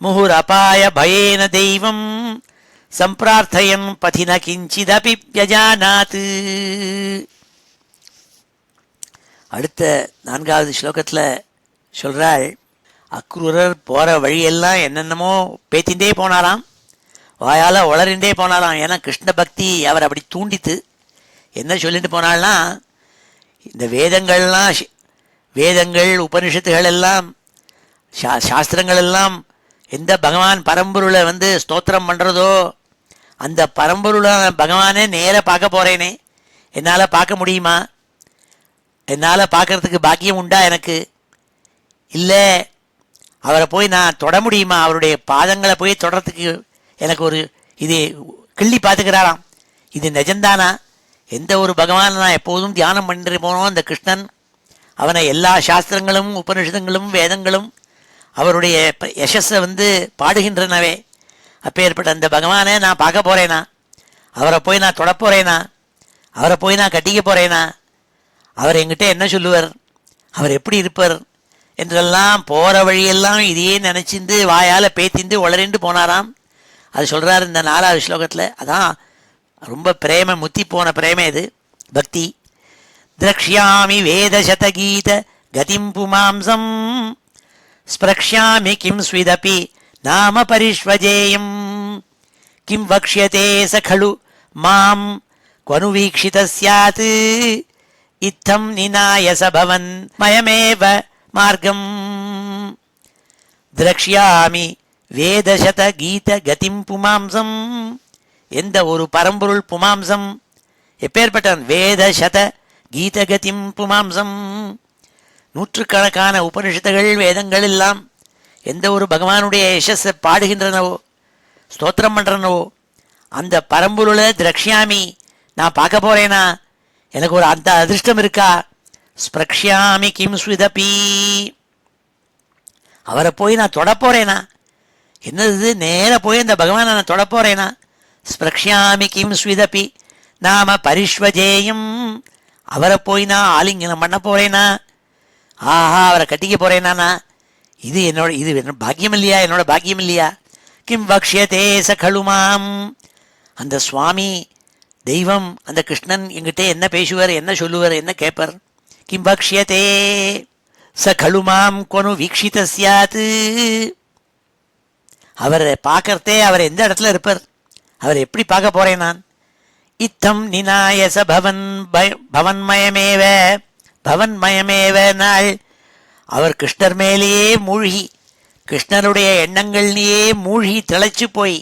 முहुरपाय பயேன தெய்வம் சம்பிரார்த்தயன் பதின கிஞ்சிதபி வ்யஜானாத். அடுத்த 4வது ஸ்லோகத்தில் சொல்கிறாள், அக்ரூரர் போகிற வழியெல்லாம் என்னென்னமோ பேத்தின்றே போனாராம், வாயால் உளறிண்டே போனாராம். ஏன்னா கிருஷ்ண பக்தி அவர் அப்படி தூண்டித்து என்ன சொல்லிட்டு போனால்னா, இந்த வேதங்கள் உபனிஷத்துகள் எல்லாம் சாஸ்திரங்கள் எல்லாம் எந்த பகவான் பரம்பொருளை ஸ்தோத்திரம் பண்ணுறதோ அந்த பரம்பொருளை பகவானே நேராக பார்க்க போகிறேனே, என்னால் பார்க்க முடியுமா, என்னால் பார்க்கறதுக்கு பாக்கியம் உண்டா எனக்கு, இல்லை அவரை போய் நான் தொட முடியுமா, அவருடைய பாதங்களை போய் தொடறதுக்கு எனக்கு ஒரு இது கிள்ளி பார்த்துக்கிறாராம், இது நிஜந்தானா, எந்த ஒரு பகவானை நான் எப்போதும் தியானம் பண்ணிட்டு போனோம் அந்த கிருஷ்ணன், அவனை எல்லா சாஸ்திரங்களும் உபனிஷதங்களும் வேதங்களும் அவருடைய யசஸை பாடுகின்றனவே, அப்பேற்பட்ட அந்த பகவானை நான் பார்க்க போகிறேனா, அவரை போய் நான் தொட போகிறேனா, அவரை போய் நான் கட்டிக்க போகிறேனா, அவர் என்கிட்ட என்ன சொல்லுவார், அவர் எப்படி இருப்பார் என்றெல்லாம் போகிற வழியெல்லாம் இதையே நினச்சிந்து வாயால் பேத்திந்து உளறிண்டு போனாராம். அது சொல்கிறார் இந்த 4வது ஸ்லோகத்தில். அதான் ரொம்ப பிரேம முத்தி போன பிரேம இது பக்தி. திரக்ஷ்யாமி வேதசதகீத கதிம் புமாம்சம் ஸ்பிரக்ஷ்யாமி கிம் ஸ்விதபி நாம பரிஷ்வஜேயம் கிம் வக்ஷ்யதே சகலு மாம் க்வனு வீக்ஷித ஸ்யாத் இத்தம் நிநாயச பவன் மயமேவ மார்க்கம். திரக்ஷ்யாமி வேதசத கீத கதிம் புமாம்சம், எந்த ஒரு பரம்பொருள் புமாம்சம் எப்பேற்பட்டவன், வேதசத கீதகதிம் புமாம்சம், நூற்றுக்கணக்கான உபனிஷத்துகள் வேதங்கள் எல்லாம் எந்த ஒரு பகவானுடைய யசஸை பாடுகின்றனவோ ஸ்தோத்திரம் பண்ணுறனவோ அந்த பரம்பொருளை திரக்ஷ்யாமி நான் பார்க்க போகிறேனா, எனக்கு ஒரு அந்த அதிர்ஷ்டம் இருக்கா, ஸ்பிரக்ஷ்யாமி கிம் ஸ்விதபி, அவரை போய் நான் தொட போகிறேனா, என்னது நேராக போய் அந்த பகவானை நான் தொட போகிறேனா, ஸ்பிரக்ஷ்யாமி கிம் ஸ்விதபி நாம பரிஷ்வஜேயம், அவரை போய் நான் ஆலிங்கனம் பண்ண போகிறேனா, ஆஹா அவரை கட்டிக்க போகிறேனா, இது என்னோட பாக்கியம் இல்லையா, என்னோட பாக்கியம் இல்லையா, கிம் வக்ஷ்யதே சகலுமாம், அந்த சுவாமி தெய்வம் அந்த கிருஷ்ணன் என்கிட்ட என்ன பேசுவார், என்ன சொல்லுவார், என்ன கேட்பார், கிம் வக்ஷ்யதே சகலுமாம் கொனு வீக்ஷித ஸ்யாத், அவர் பார்க்கறதே அவர் எந்த இடத்துல இருப்பார், அவர் எப்படி பார்க்க போகிறேன் நான், இத்தம் நிநாயச பவன்மயமேவ பவன்மயமேவ நாள், அவர் கிருஷ்ணர் மேலேயே மூழ்கி கிருஷ்ணருடைய எண்ணங்கள்லேயே மூழ்கி திளைச்சு போய்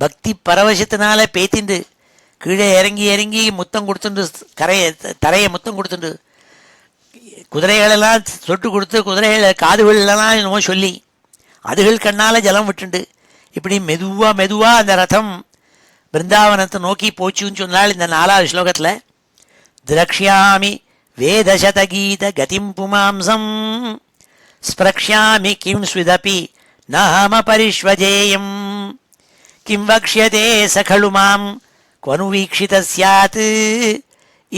பக்தி பரவசத்தினால பேத்திண்டு கீழே இறங்கி முத்தம் கொடுத்துண்டு தரையை முத்தம் கொடுத்துண்டு குதிரைகளெல்லாம் சொட்டு கொடுத்து குதிரைகளை காதுகளெல்லாம் என்னமோ சொல்லி அதுகள் கண்ணால் ஜலம் விட்டுண்டு இப்படி மெதுவா அந்த ரதம் பிருந்தாவனத்தை நோக்கி போச்சுன்னு சொன்னால் இந்த 4வது ஸ்லோகத்தில் திரக்ஷ்யாமி வேதசதகீத கதிம் புமாம்சம் ஸ்பிரக்ஷ்யாமி கிம் ஸ்விதபி நாம பரிஷ்வஜேயம் கிம் வக்ஷ்யதே சகலு மாம் க்வனு வீக்ஷித ஸ்யாத்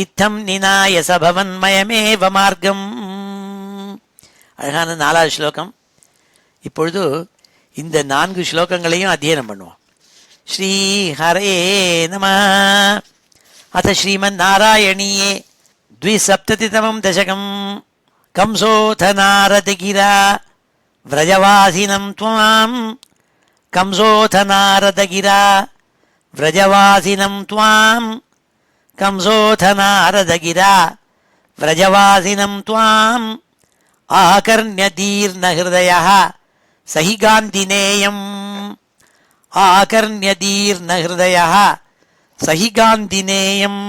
இத்தம் நிநாய சபவன்மயமேவ மார்க்கம். அழகான 4வது ஸ்லோகம். இப்பொழுது இந்த 4 ஸ்லோகங்களையும் அத்தியனம் பண்ணுவோம். ஸ்ரீ ஹரே நமः. அத ஸ்ரீமன் நாராயணீயே द्विसप्ततितमं दशकं कंसोऽथ नारदगिरा व्रजवासिनं त्वां कंसोऽथ नारदगिरा व्रजवासिनं त्वां कंसोऽथ नारदगिरा व्रजवासिनं त्वाम् आकर्ण्यदीर्णहृदयः सहि गान्धिनेयम् आकर्ण्यदीर्णहृदयः सहि गान्धिनेयम्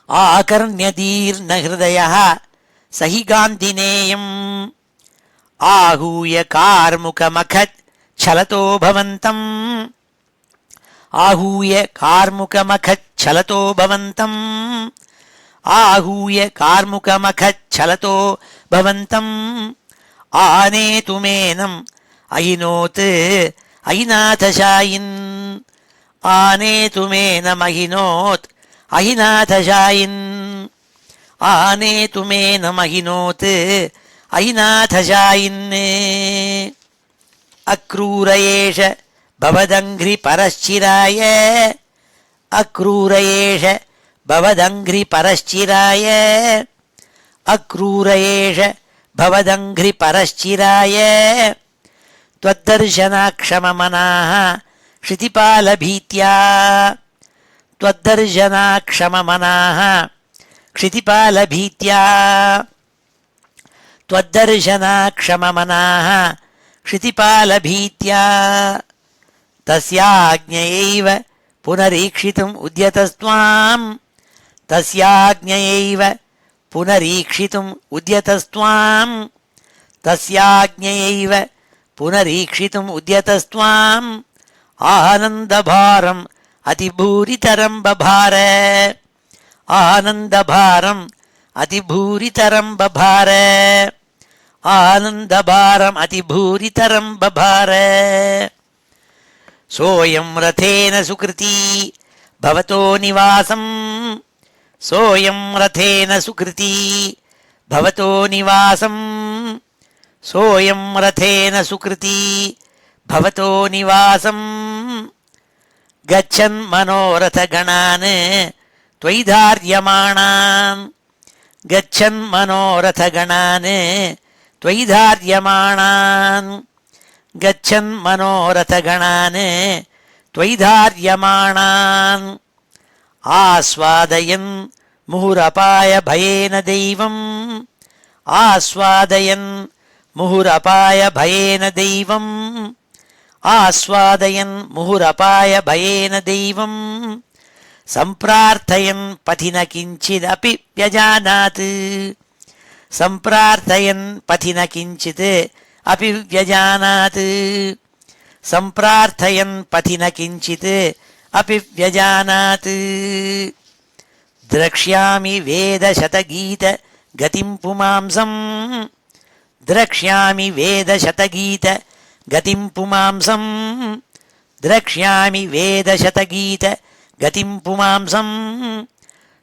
आकर्ण्यदीर्णहृदयः सहि गान्धिनेयम् आहूय कार्मुकमखत् छलतो भवन्तम् आहूय कार्मुकमखत् छलतो भवन्तम् आहूय कार्मुकमखत् छलतो भवन्तम् आनेतुमेनम् अहिनोत् अहिनाथशायिन् आनेतुमेनमहिनोत् अहिनाथशायिन् आनेतुमेनमहिनोत् अहिनाथशायिन् अक्रूर एष भवदङ्घ्रिपरश्चिराय अक्रूर एष भवदङ्घ्रिपरश्चिराय अक्रूर एष भवदङ्घ्रिपरश्चिराय त्वद्दर्शनाक्षममनाः क्षितिपालभीत्या त्वद्दर्शनाक्षममनाः क्षितिपालभीत्या त्वद्दर्शनाक्षममनाः क्षितिपालभीत्या तस्याज्ञयैव पुनरीक्षितुम् उद्यतस्त्वाम् तस्याज्ञयैव पुनरीक्षितुम् उद्यतस्त्वाम् तस्याज्ञयैव पुनरीक्षितुम् उद्यतस्त्वाम् आनन्दभारम् अतिभूरितरम् बभार आनन्दभारम् अतिभूरितरम् बभार आनन्दभारम् अतिभूरितरम् बभार सोऽयं रथेन सुकृती भवतो निवासम् सोऽयं रथेन सुकृती भवतो निवासम् सोऽयं रथेन सुकृती भवतो निवासम् गच्छन् मनोरथगणान् त्वयि धार्यमाणान् गच्छन् मनोरथगणान् त्वयि धार्यमाणान् गच्छन् मनोरथगणान् त्वयि धार्यमाणान् आस्वादयन् मुहुरपाय भयेन दैवम् आस्वादयन् मुहुरपाय भयेन दैवम् आस्वादयन् मुहुरपाय भयेन दैवम् सम्प्रार्थयन् पथि न किञ्चिदपि व्यजानात् सम्प्रार्थयन् पथि न किञ्चित् अपि व्यजानात् सम्प्रार्थयन् पथि न किञ्चित् अपि व्यजानात् द्रक्ष्यामि वेदशतगीत गतिं पुमांसम् द्रक्ष्यामि वेदशतगीत गतिं पुमांसम् द्रक्ष्यामि वेदशतगीत गतिं पुमांसम्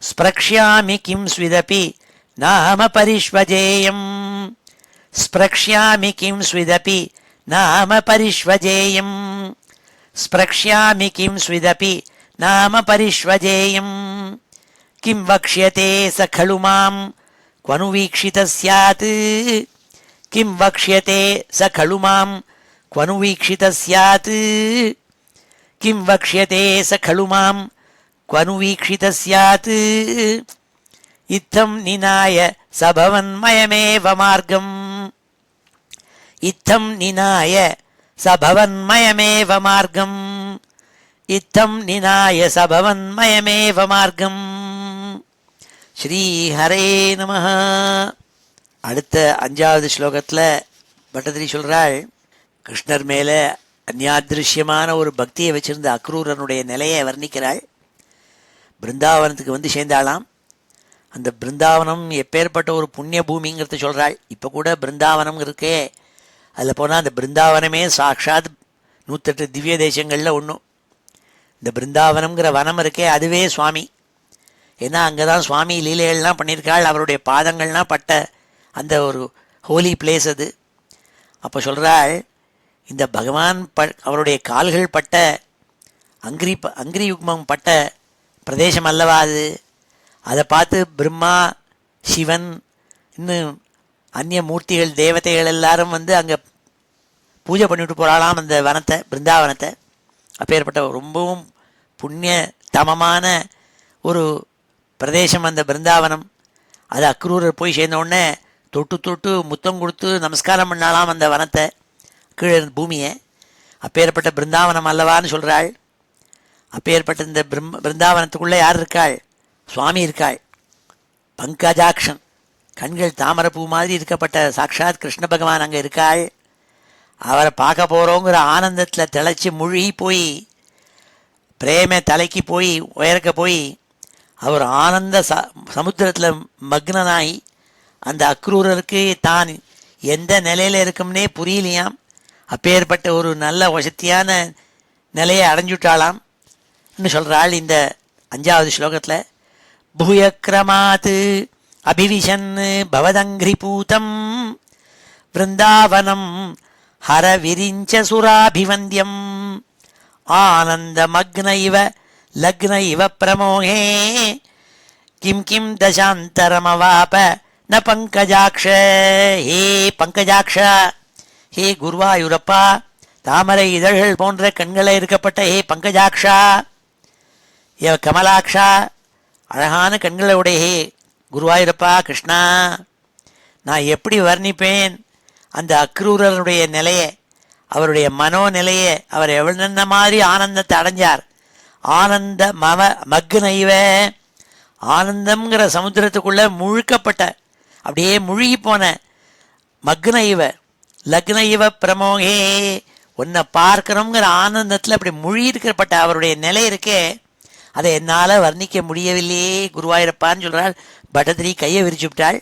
स्प्रक्ष्यामि किं स्विदपि नाम परिष्वजेयम् स्प्रक्ष्यामि किं स्विदपि नाम परिष्वजेयम् स्प्रक्ष्यामि किं स्विदपि नाम परिष्वजेयम् किं वक्ष्यते स खलु मां क्वनु वीक्षितः स्यात् किं वक्ष्यते स खलु मां क्वनु वीक्षितः स्यात् किं वक्ष्यते स खलु मां क्वनु वीक्षितः स्यात् इत्थं निनाय स भवन्मयमेव मार्गम् इत्थं निनाय स भवन्मयमेव मार्गम् इत्थं निनाय स भवन्मयमेव मार्गम्. ஸ்ரீ ஹரே நமஹ. அடுத்த 5வது ஸ்லோகத்தில் பட்டதிரி சொல்கிறாள், கிருஷ்ணர் மேலே அந்யாதிருஷ்யமான ஒரு பக்தியை வச்சிருந்த அக்ரூரனுடைய நிலையை வர்ணிக்கிறாள். பிருந்தாவனத்துக்கு வந்து சேர்ந்தாளாம். அந்த பிருந்தாவனம் எப்பேற்பட்ட ஒரு புண்ணிய பூமிங்கிறத சொல்கிறாள். இப்போ கூட பிருந்தாவனம் இருக்கே, அதில் போனால் அந்த பிருந்தாவனமே சாக்ஷாத் 108 திவ்ய தேசங்களில் ஒன்றும். இந்த பிருந்தாவனம்ங்கிற வனம் இருக்கே அதுவே சுவாமி. ஏன்னா அங்கே தான் சுவாமி லீலைகள்லாம் பண்ணியிருக்காள். அவருடைய பாதங்கள்லாம் பட்ட அந்த ஒரு ஹோலி பிளேஸ் அது. அப்போ சொல்கிறாள், இந்த பகவான் அவருடைய கால்கள் பட்ட அங்கிரி யுக்மம் பட்ட பிரதேசம் அல்லவா அது. அதை பார்த்து பிரம்மா, சிவன், இன்னும் அந்நிய மூர்த்திகள், தேவதைகள் எல்லாரும் வந்து அங்கே பூஜை பண்ணிவிட்டு போகிறாளாம் அந்த வனத்தை, பிருந்தாவனத்தை. அப்பேற்பட்ட ரொம்பவும் புண்ணிய தமமான ஒரு பிரதேசம் அந்த பிருந்தாவனம். அது அக்ரூரர் போய் சேர்ந்தோடனே தொட்டு தொட்டு முத்தம் கொடுத்து நமஸ்காரம் பண்ணாலாம் அந்த வனத்தை, கீழே பூமியை. அப்பேற்பட்ட பிருந்தாவனம் அல்லவான்னு சொல்கிறாள். அப்பேற்பட்ட இந்த பிருந்தாவனத்துக்குள்ளே யார் இருக்காள்? சுவாமி இருக்காள். பங்கஜாக்ஷன், கண்கள் தாமரை பூ மாதிரி இருக்கப்பட்ட சாக்ஷாத் கிருஷ்ண பகவான் அங்கே இருக்காள். அவரை பார்க்க போகிறோங்கிற ஆனந்தத்தில் திளைச்சி முழுகி போய், பிரேம தலைக்கு போய் உயர்க்க போய், அவர் ஆனந்த சமுத்திரத்தில் மக்னனாகி அந்த அக்ரூரருக்கு தான் எந்த நிலையில் இருக்கும்னே புரியலையாம். அப்பேற்பட்ட ஒரு நல்ல வசதியான நிலையை அடைஞ்சுட்டாளாம் சொல்கிறாள் இந்த 5வது ஸ்லோகத்தில். பூயக்ரமாத் அபிவிஷன் பவதங்கிரிபூதம் விருந்தாவனம் ஹர விரிஞ்ச சுராபிவந்தியம் ஆனந்தமக்ன இவ லக்ன இவ பிரமோகே கிம் கிம் தசாந்தரமவாப ந பங்கஜாக்ஷ. ஹே பங்கஜாக்ஷ, ஹே குருவாயூரப்பா, தாமரை இதழ்கள் போன்ற கண்களை இருக்கப்பட்ட ஹே பங்கஜாக்ஷா, கமலாக்ஷா, அழகான கண்களுடைய ஹே குருவாயூரப்பா கிருஷ்ணா, நான் எப்படி வர்ணிப்பேன் அந்த அக்ரூரனுடைய நிலையை, அவருடைய மனோநிலையை. அவர் எவ்வளோ மாதிரி ஆனந்தத்தை அடைஞ்சார். ஆனந்த மக்னைவ, ஆனந்தம்ங்கிற சமுத்திரத்துக்குள்ளே முழுக்கப்பட்ட, அப்படியே முழுகி போன மக்னைவ லக்னைவ பிரமோகே, உன்னை பார்க்கணுங்கிற ஆனந்தத்தில் அப்படி முழுகி இருக்கிறப்பட்ட அவருடைய நிலை இருக்கே, அதை என்னால் வர்ணிக்க முடியவில்லையே குருவாயூரப்பான்னு சொல்கிறாள். பட்டதிரி கையை விரிச்சு விட்டாள்.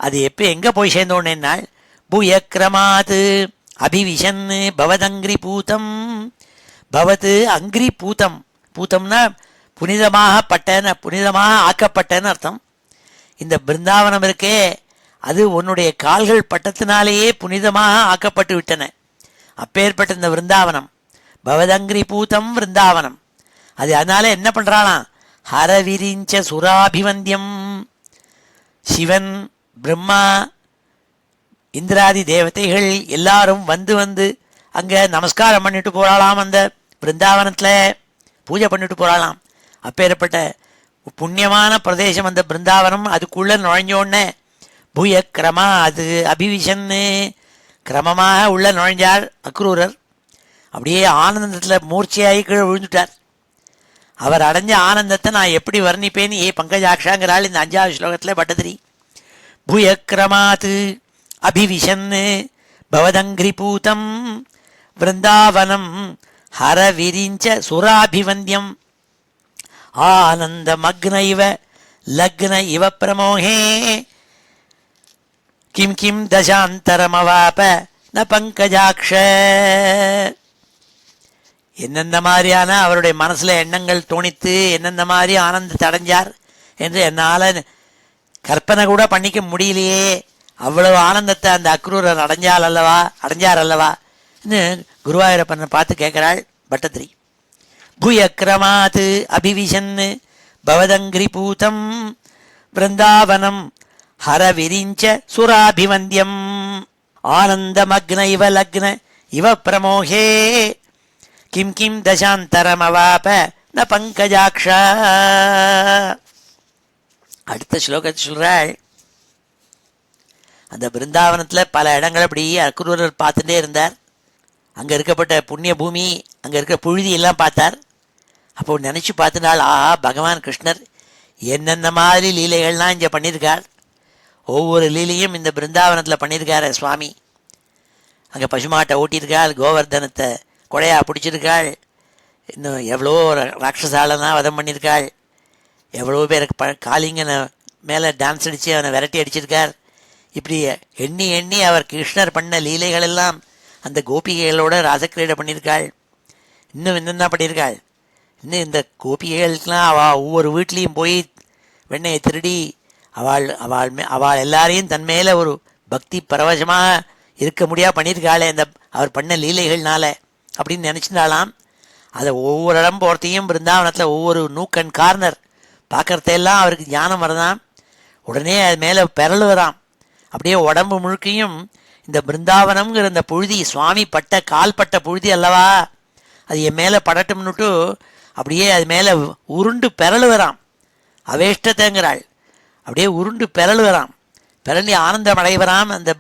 அது எப்போ எங்கே போய் சேர்ந்தோன்னேன்னாள், பூயக்ரமாத் அபிவிஷன் பவதங்கிரி பூதம். பவத்து அங்கிரி பூதம், பூதம்னா புனிதமாக பட்டன, புனிதமாக ஆக்கப்பட்டன்னு அர்த்தம். இந்த பிருந்தாவனம் இருக்கே அது உன்னுடைய கால்கள் பட்டத்தினாலேயே புனிதமாக ஆக்கப்பட்டு விட்டன. அப்பேற்பட்ட இந்த விருந்தாவனம் பவதங்கிரி பூதம் விருந்தாவனம். அது அதனால என்ன பண்ணுறாளாம், ஹரவிரிஞ்ச சுராபிவந்தியம். சிவன், பிரம்மா, இந்திராதி தேவதைகள் எல்லாரும் வந்து வந்து அங்கே நமஸ்காரம் பண்ணிட்டு போகிறாளாம். அந்த பிருந்தாவனத்தில் பூஜை பண்ணிட்டு போகிறாளாம். அப்பேற்பட்ட புண்ணியமான பிரதேசம் அந்த பிருந்தாவனம். அதுக்குள்ளே நுழைஞ்சோடனே பூய கிரமா அது அபிவிஷன்னு கிரமமாக உள்ள நுழைஞ்சார் அக்ரூரர். அப்படியே ஆனந்தத்தில் மூர்ச்சையாகி கீழே விழுந்துட்டார். அவர் அடைஞ்ச ஆனந்தத்தை நான் எப்படி வர்ணிப்பேன்னு ஏ பங்கஜாக்ஷாங்கிறாள் இந்த 5வது ஸ்லோகத்தில் பட்டதிரி. பூயக்ரமாத் அபிவிஷன் பவதங்கிரிபூதம் விருந்தாவனம் ஹரவிரிஞ்ச சுராபிவந்தியம் ஆனந்தமக்ன இவ லக்ன இவ பிரமோகே கிம் கிம் தசாந்தரமவாப ந பங்கஜாக்ஷ. எந்தெந்த மாதிரியான அவருடைய மனசில் எண்ணங்கள் தோணித்து எந்தெந்த மாதிரி ஆனந்தத்தை அடைஞ்சார் என்று என்னால் கற்பனை கூட பண்ணிக்க முடியலையே. அவ்வளவு ஆனந்தத்தை அந்த அக்ரூரர் அடைஞ்சார் அல்லவா குருவாயூரப்பனை பார்த்து கேட்கிறாள் பட்டத்திரி. பூயக்ரமாத் அபிவிஷன் பவதங்கிரிபூதம் விருந்தாவனம் ஹரவிரிஞ்ச சுராபிவந்தியம் ஆனந்தமக்ன இவ லக்ன இவ பிரமோகே கிம் கிம் தசாந்தரமவாப ந பங்கஜாக்ஷா. அடுத்த ஸ்லோகத்தை சொல்கிறாள், அந்த பிருந்தாவனத்தில் பல இடங்கள் அப்படி அக்ரூரர் பார்த்துட்டே இருந்தார். அங்கே இருக்கப்பட்ட புண்ணிய பூமி, அங்கே இருக்க புழுதி எல்லாம் பார்த்தார். அப்போ நினச்சி பார்த்தினாள், ஆஹா பகவான் கிருஷ்ணர் என்னென்ன மாதிரி லீலைகள்லாம் இங்கே பண்ணியிருக்கார். ஒவ்வொரு லீலையும் இந்த பிருந்தாவனத்தில் பண்ணியிருக்கார் சுவாமி. அங்கே பசுமாட்டை ஓட்டியிருக்கார், கோவர்தனத்தை கொடையா பிடிச்சிருக்காள், இன்னும் எவ்வளோ ராட்சசாலெல்லாம் வதம் பண்ணியிருக்காள், எவ்வளோ பேருக்கு காளிங்கனை மேலே டான்ஸ் அடித்து அவனை விரட்டி அடிச்சிருக்கார். இப்படி எண்ணி எண்ணி அவர் கிருஷ்ணர் பண்ண லீலைகள் எல்லாம் அந்த கோபிகைகளோட ராசக்கிரீடை பண்ணியிருக்காள். இன்னும் என்னென்ன பண்ணியிருக்காள். இன்னும் இந்த கோபிகைகளுக்கெல்லாம் அவள் ஒவ்வொரு வீட்லேயும் போய் வெண்ணையை திருடி அவள் எல்லாரையும் தன் மேலே ஒரு பக்தி பரவசமாக இருக்க முடியாது பண்ணியிருக்காளே இந்த அவர் பண்ண லீலைகள்னால அப்படின்னு நினச்சிருந்தாலாம். அதை ஒவ்வொரு இடம் போகிறதையும் பிருந்தாவனத்தில் ஒவ்வொரு நூக்கன் கார்னர் பார்க்குறதையெல்லாம் அவருக்கு ஞானம் வரதான். உடனே அது மேலே பெறல் வரான். அப்படியே உடம்பு முழுக்கையும் இந்த பிருந்தாவனம்ங்கிற இந்த புழுதி, சுவாமி பட்ட கால் பட்ட புழுதி அல்லவா, அது என் மேலே படட்டும்னுட்டு அப்படியே அது மேலே உருண்டு பெறல் வரான். அவேஷ்டத்தைங்கிறாள். அப்படியே உருண்டு பெறல் வரான். பிறலி ஆனந்தம் அடைவராம். அந்த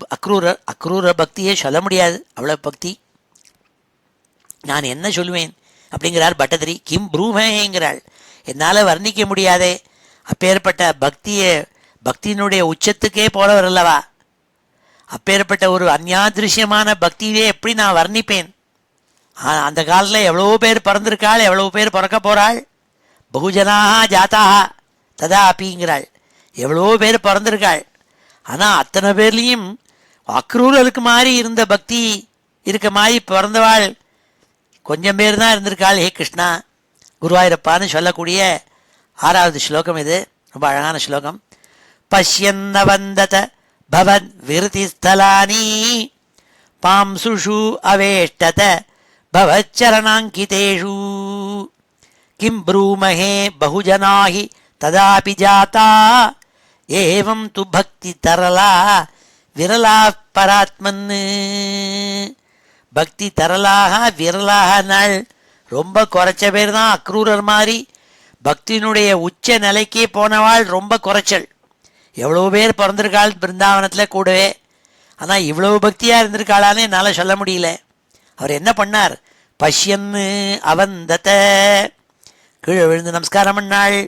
அக்ரூர பக்தியே சொல்ல முடியாது, அவ்வளோ பக்தி. நான் என்ன சொல்லுவேன் அப்படிங்கிறார் பட்டதிரி. கிம் ப்ரூமேங்கிறாள். என்னால் வர்ணிக்க முடியாதே. அப்பேற்பட்ட பக்தியினுடைய உச்சத்துக்கே போறவர் அல்லவா. அப்பேற்பட்ட ஒரு அந்யாதிருஷ்யமான பக்தியே எப்படி நான் வர்ணிப்பேன். அந்த காலத்தில் எவ்வளோ பேர் பிறந்திருக்காள், எவ்வளோ பேர் பிறக்க போகிறாள். பகுஜனாக ஜாத்தாக ததா அப்பிங்கிறாள். எவ்வளோ பேர் பிறந்திருக்காள். ஆனால் அத்தனை பேர்லேயும் அக்ரூரலுக்கு மாதிரி இருந்த பக்தி இருக்க மாதிரி பிறந்தவாள் கொஞ்சம் பேர் தான் இருந்திருக்காள். ஹே கிருஷ்ணா குருவாயூரப்பான்னு சொல்லக்கூடிய 6வது ஸ்லோகம் இது. ரொம்ப அழகான ஸ்லோகம். பஷ்யன்ன வந்தத பவத் விருதிஸ்தலானி பாம்சுஷு அவேஷ்டத பவச்சரணாங்கிதேஷு கிம் ப்ரூமஹே பகுஜனாஹி ததாபி ஜாதா ஏவம் து பக்தி தரலா விரலா பராத்மன்னு. பக்தி தரலாக விரலாக நாள் ரொம்ப குறைச்ச பேர் தான் அக்ரூரர் மாதிரி பக்தியினுடைய உச்ச நிலைக்கே போனவாள் ரொம்ப குறைச்சல். எவ்வளோ பேர் பிறந்திருக்காள் பிருந்தாவனத்தில் கூடவே. ஆனால் இவ்வளவு பக்தியாக இருந்திருக்காளான்னு என்னால் சொல்ல முடியல. அவர் என்ன பண்ணார்? பஷ்யன்னு அவந்தத கீழே விழுந்து நமஸ்காரம் பண்ணாள்,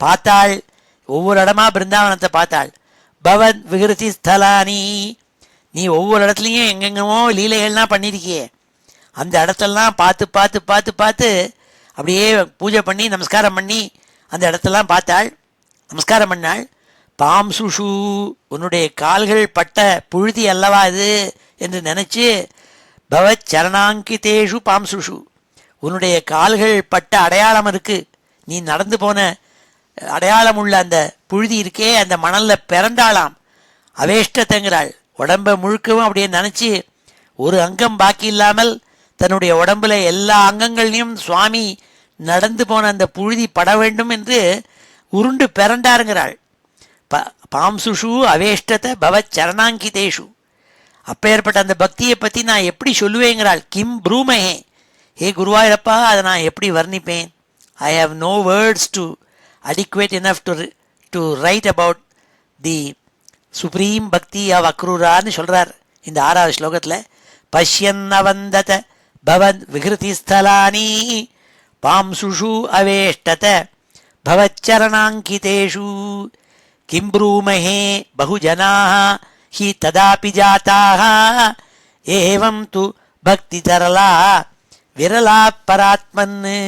பார்த்தாள், ஒவ்வொரு இடமா பிருந்தாவனத்தை பார்த்தாள். பவத் விகிருதி ஸ்தலானி, நீ ஒவ்வொரு இடத்துலையும் எங்கெங்கமோ லீலைகள்லாம் பண்ணியிருக்கியே, அந்த இடத்தெல்லாம் பார்த்து பார்த்து பார்த்து பார்த்து அப்படியே பூஜை பண்ணி நமஸ்காரம் பண்ணி அந்த இடத்தெல்லாம் பார்த்தாள், நமஸ்காரம் பண்ணாள். பாம் சுஷு, உன்னுடைய கால்கள் பட்ட புழுதி அல்லவா இது என்று நினச்சி, பவத் சரணாங்கிதேஷு பாம் சுஷு, உன்னுடைய கால்கள் பட்ட அடையாளம் இருக்கு, நீ நடந்து போன அடையாளம் உள்ள அந்த புழுதி இருக்கே, அந்த மணலில் பிறண்டாளாம். அவேஷ்டத்தைங்கிறாள். உடம்பை முழுக்கவும் அப்படியே நினச்சி ஒரு அங்கம் பாக்கி இல்லாமல் தன்னுடைய உடம்புல எல்லா அங்கங்கள்லையும் சுவாமி நடந்து போன அந்த புழுதி பட வேண்டும் என்று உருண்டு பிறண்டாருங்கிறாள். பாம்சுஷு அவேஷ்டத்தை பவத் சரணாங்கிதேஷு. அப்பேற்பட்ட அந்த பக்தியை பற்றி நான் எப்படி சொல்லுவேங்கிறாள். கிம் ப்ரூமஹே, ஹே குருவாயூரப்பா, அதை நான் எப்படி வர்ணிப்பேன்? I have no words to adequate enough to write about the supreme bhakti of அக்ரூரான்னு சொல்கிறார் இந்த 6வது ஸ்லோகத்தில். பஷ்யன்ன வந்தத பவத் விகிருதி ஸ்தலானி பாம்சுஷு அவேஷ்டத பவச்சரணாங்கிதேஷு கிம் ப்ரூமஹே பகுஜனாஹ ஹி ததாபி ஜாதாஹ ஏவம் து பக்தி தரலா விரலா பராத்மன்னு.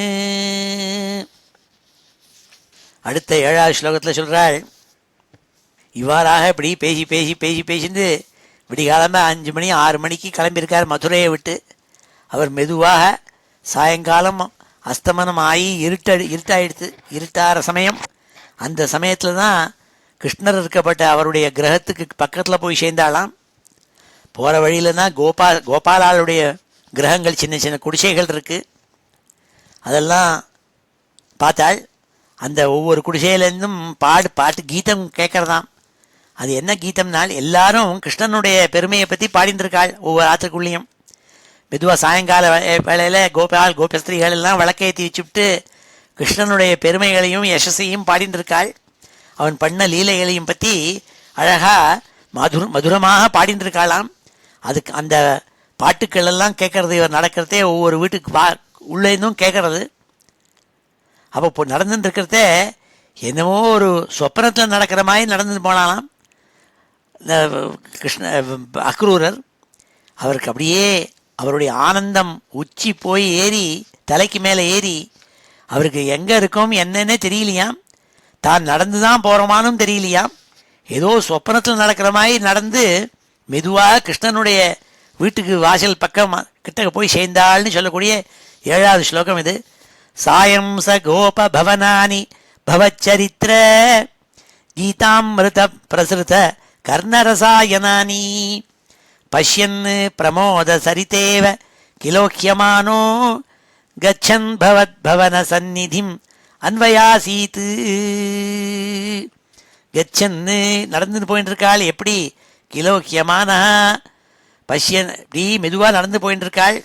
அடுத்த 7வது ஸ்லோகத்தில் சொல்கிறாள், இவ்வாறாக இப்படி பேசி பேசி பேசி பேசிந்து விடிகாலமாக 5 மணி 6 மணிக்கு கிளம்பியிருக்கார் மதுரையை விட்டு. அவர் மெதுவாக சாயங்காலம் அஸ்தமனம் ஆகி இருட்டாயிடுத்து, இருட்டார சமயம். அந்த சமயத்தில் தான் கிருஷ்ணர் இருக்கப்பட்ட அவருடைய கிரகத்துக்கு பக்கத்தில் போய் சேர்ந்தாலாம். போகிற வழியில் தான் கோபாலாளுடைய கிரகங்கள், சின்ன சின்ன குடிசைகள் இருக்குது, அதெல்லாம் பார்த்தாள். அந்த ஒவ்வொரு குடிசையிலேருந்தும் பாட்டு கீதம் கேட்கறதாம். அது என்ன கீதம்னால், எல்லாரும் கிருஷ்ணனுடைய பெருமையை பற்றி பாடிட்டு இருக்காள் ஒவ்வொரு ஆற்றுக்குள்ளேயும். மெதுவாக சாயங்கால வேளையில் கோபஸ்திரீகள் எல்லாம் விளக்கேற்றி வச்சுவிட்டு கிருஷ்ணனுடைய பெருமைகளையும் யசஸையும் பாடிட்டு இருக்காள். அவன் பண்ண லீலைகளையும் பற்றி அழகாக மதுரமாக பாடிட்டு இருக்காளாம். அதுக்கு அந்த பாட்டுக்கள் எல்லாம் கேட்கறது, இவர் நடக்கிறதே ஒவ்வொரு வீட்டுக்கு உள்ளேருந்தும் கேட்கறது. அப்போ இப்போ நடந்துட்டு இருக்கிறதே என்னவோ ஒரு சொப்பனத்தில் நடக்கிற மாதிரி நடந்துட்டு போனாலாம் அக்ரூரர். அவருக்கு அப்படியே அவருடைய ஆனந்தம் உச்சி போய் ஏறி தலைக்கு மேலே ஏறி அவருக்கு எங்கே இருக்கோம் என்னன்னே தெரியலையாம். தான் நடந்து தான் போகிறோமானும் தெரியலையாம். ஏதோ சொப்பனத்தில் நடக்கிற மாதிரி நடந்து மெதுவாக கிருஷ்ணனுடைய வீட்டுக்கு வாசல் பக்கம் கிட்ட போய் சேர்ந்தாள்னு சொல்லக்கூடிய 7வது ஸ்லோகம் இது. சாயம் ச கோப பவனானி பவச்சரித்திர கீதாமிருத பிரசுத கர்ணரசாயனானி பஷ்யன் பிரமோத சரிதேவ கிலோக்கியமானோ கச்சன் பவத் பவன சந்நிதிம் அன்வயாசீத்து. கச்சன்னு நடந்து போயின்னு இருக்காள். எப்படி? கிலோக்கியமான பஷ்யன், இப்படி மெதுவாக நடந்து போயின்னு இருக்காள்.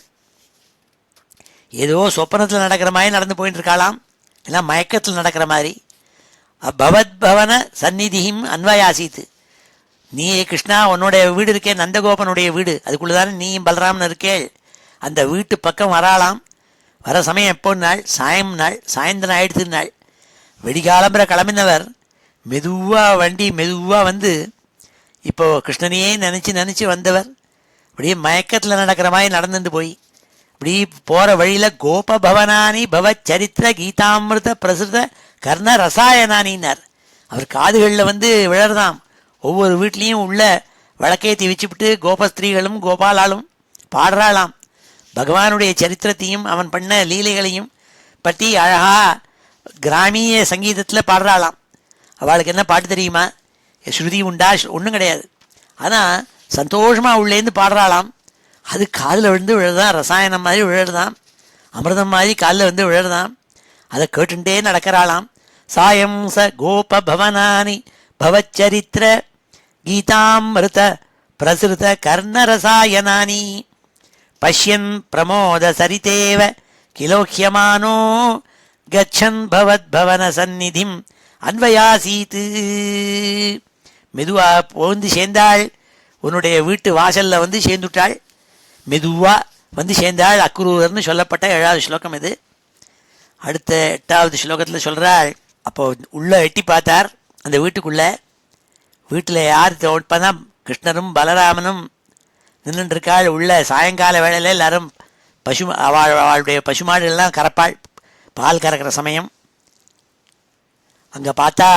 ஏதோ சொப்பனத்தில் நடக்கிற மாதிரி நடந்து போயின்னு இருக்காளாம், எல்லாம் மயக்கத்தில் நடக்கிற மாதிரி. பவத் பவன சந்நிதியும் அன்வயாசித்து. நீ கிருஷ்ணா உன்னுடைய வீடு இருக்கே, நந்தகோபனுடைய வீடு, அதுக்குள்ளே தானே நீயும் பலராமன் இருக்கேள். அந்த வீட்டு பக்கம் வராளாம். வர சமயம் எப்போ நாள்? சாயந்தரம் ஆயிடுத்து நாள். வெடிகாலம்புற கிளம்பினவர் மெதுவாக வண்டி மெதுவாக வந்து இப்போ கிருஷ்ணனையே நினச்சி வந்தவர் அப்படியே மயக்கத்தில் நடக்கிற மாதிரி நடந்துட்டு போய் இப்படி போகிற வழியில் கோப பவனானி பவச்சரித்திர கீதாமிருத பிரசுத கர்ண ரசாயனானின்னார். அவர் காதுகளில் வந்து விழறதாம். ஒவ்வொரு வீட்லேயும் உள்ள விளக்கேற்றி வச்சுவிட்டு கோபஸ்திரீகளும் கோபாலாலும் பாடுறாளாம். பகவானுடைய சரித்திரத்தையும் அவன் பண்ண லீலைகளையும் பற்றி அழகா கிராமிய சங்கீதத்தில் பாடுறாளாம். அவளுக்கு என்ன பாட்டு தெரியுமா? ஸ்ருதி உண்டா? ஒன்றும் கிடையாது. ஆனால் சந்தோஷமாக உள்ளேருந்து பாடுறாளாம். அது காதில் விழுந்து விழுதான், ரசாயனம் மாதிரி விழுறதாம், அமிர்தம் மாதிரி காலில் வந்து விழுறதாம். அதை கேட்டுட்டே நடக்கிறாளாம். சாயம் ச கோப பவனானி பவச்சரித்திர கீதாமிருத பிரசுத கர்ணரசாயனானி பஷ்யன் பிரமோத சரிதேவ கிலோக்கியமானோ கச்சன் பவத் பவன சந்நிதிம் அன்வயாசீத்து. மெதுவா போந்து சேர்ந்தாள். உன்னுடைய வீட்டு வாசல்ல வந்து சேர்ந்துட்டாள். மெதுவா வந்து சேர்ந்தாள். அக்ரூரர்னு சொல்லப்பட்ட 7வது ஸ்லோகம் இது. அடுத்த 8வது ஸ்லோகத்தில் சொல்றாள். அப்போ உள்ள எட்டி பார்த்தார் அந்த வீட்டுக்குள்ள. வீட்டில் யார் இப்பதான் கிருஷ்ணரும் பலராமனும் நின்றுட்டு இருக்காள். உள்ள சாயங்கால வேளையில் எல்லாரும் அவளுடைய பசுமாடுகள்லாம் கறப்பாள். பால் கறக்கிற சமயம் அங்கே பார்த்தா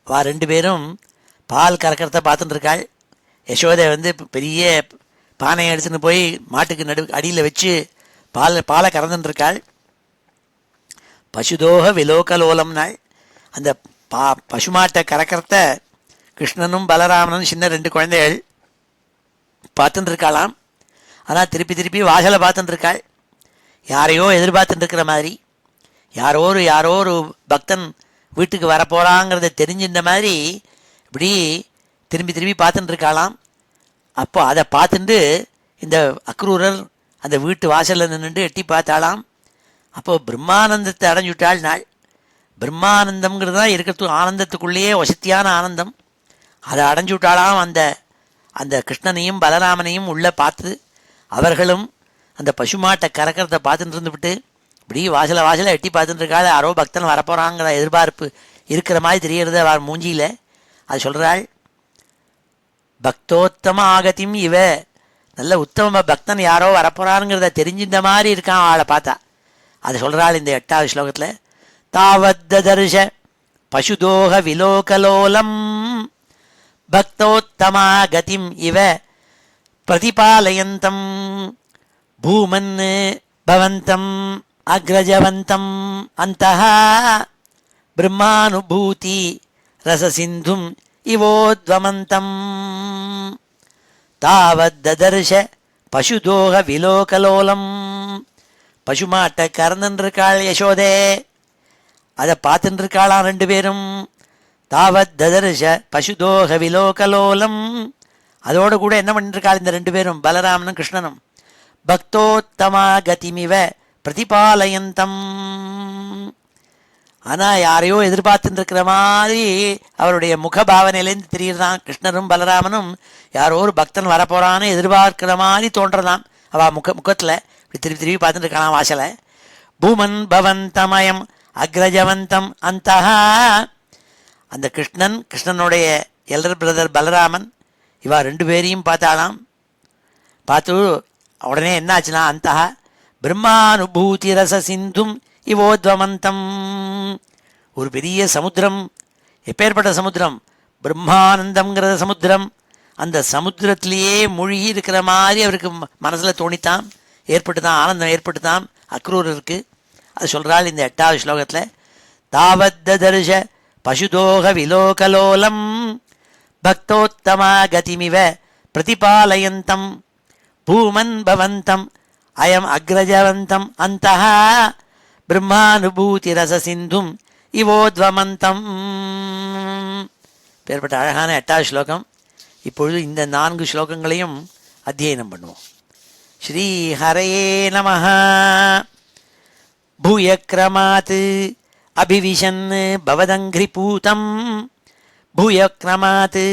வா 2 பேரும் பால் கறக்கிறத பார்த்துட்டு இருக்காள். யசோதை வந்து பெரிய பானையை எடுத்துன்னு போய் மாட்டுக்கு அடியில் வச்சு பாலை கறந்துட்டு இருக்காள். பசுதோக விலோகலோலம் நாள். அந்த பசுமாட்டை கறக்கிறத கிருஷ்ணனும் பலராமனும் சின்ன 2 குழந்தைகள் பார்த்துட்டு இருக்காளாம். ஆனால் திருப்பி வாசலை பார்த்துட்டு இருக்காள். யாரையோ எதிர்பார்த்துட்டு இருக்கிற மாதிரி. யாரோ ஒரு பக்தன் வீட்டுக்கு வரப்போகிறாங்கிறத தெரிஞ்சின்ற மாதிரி இப்படி திரும்பி பார்த்துட்டு இருக்காளாம். அப்போ அதை பார்த்துட்டு இந்த அக்ரூரர் அந்த வீட்டு வாசலில் நின்றுட்டு எட்டி பார்த்தாளாம். அப்போது பிரம்மானந்தத்தை அடைஞ்சுட்டாள் நாள். பிரம்மானந்தம்ங்கிறது தான் இருக்கிறது ஆனந்தத்துக்குள்ளேயே வசத்தியான ஆனந்தம். அதை அடைஞ்சு விட்டாலாம். அந்த கிருஷ்ணனையும் பலராமனையும் உள்ளே பார்த்து அவர்களும் அந்த பசுமாட்டை கறக்கிறத பார்த்துட்டு இருந்துவிட்டு இப்படி வாசலை எட்டி பார்த்துட்டு இருக்காள். யாரோ பக்தன் வரப்போகிறாங்கிற எதிர்பார்ப்பு இருக்கிற மாதிரி தெரியறது அவர் மூஞ்சியில். அது சொல்கிறாள், பக்தோத்தம ஆகத்தியும் இவ, நல்ல உத்தம பக்தன் யாரோ வரப்போகிறாருங்கிறத தெரிஞ்சின்ற மாதிரி இருக்கான் அவளை பார்த்தா. அது சொல்கிறாள் இந்த 8வது ஸ்லோகத்தில். தாவத்ததர்ஷ பசுதோக விலோகலோலம் பக்தோத்தமா கதிம் இவ பிரதிபாலயந்தம் பூமன் பவந்தம் அக்ரஜவந்தம் அந்தஹ பிரம்மானுபூதி ரசசிந்தும் இவோத்வமந்தம். தாவத்ததர்ஷ பசுதோக விலோகலோலம். பசுமாட்டை கறந்துன்னு இருக்காள் யசோதே. அதை பார்த்துட்டு இருக்காளாம் 2 பேரும். தாவத் ததர்ஷ பசுதோக விலோகலோலம். அதோடு கூட என்ன பண்ணிருக்காள் இந்த 2 பேரும், பலராமனும் கிருஷ்ணனும்? பக்தோத்தமா கதிமிவ பிரதிபாலயந்தம். ஆனால் யாரையோ எதிர்பார்த்துட்டு இருக்கிற மாதிரி அவருடைய முகபாவனையிலேருந்து தெரியுறதான். கிருஷ்ணரும் பலராமனும் யாரோ ஒரு பக்தன் வரப்போறான்னு எதிர்பார்க்கிற மாதிரி தோன்றதான் அவள் முகத்தில். இப்படி திருப்பி பார்த்துட்டு இருக்கலாம் வாசலை. பூமன் பவந்தமயம் அக்ரஜவந்தம் அந்தஹா. அந்த கிருஷ்ணனுடைய எல்டர் பிரதர் பலராமன் இவா 2 பேரையும் பார்த்தாலாம். பார்த்து உடனே என்னாச்சுன்னா அந்த பிரம்மானுபூதி ரச சிந்தும் இவோத்வமந்தம். ஒரு பெரிய சமுத்திரம், எப்பேற்பட்ட சமுத்திரம், பிரம்மானந்தம்ங்கிற சமுத்திரம். அந்த சமுத்திரத்திலேயே மூழ்கி இருக்கிற மாதிரி அவருக்கு மனசில் தோணித்தான், ஏற்பட்டுதான், ஆனந்தம் ஏற்பட்டுதான். அக்ரூரருக்கு அது சொல்கிறாள் இந்த 8வது ஸ்லோகத்தில். தாவத்ததர்ஷ பசுதோக விலோகலோலம் பக்தோத்தமா கதிமிவ பிரதிபாலயந்தம் பூமன் பவந்தம் அயம் அக்ரஜவந்தம் அந்தஹ பிரம்மானுபூதி ரச சிந்தும் இவோத்வமந்தம். பேர்பட்ட அழகான 8வது ஸ்லோகம். இப்பொழுது இந்த 4 ஸ்லோகங்களையும் அத்தியனம் பண்ணுவோம். ஸ்ரீ ஹரயே நமஹ. பூயக்ரமாத் அபிவிஷன் பவதங்கிரிபூதம் பூயக்ரமாத்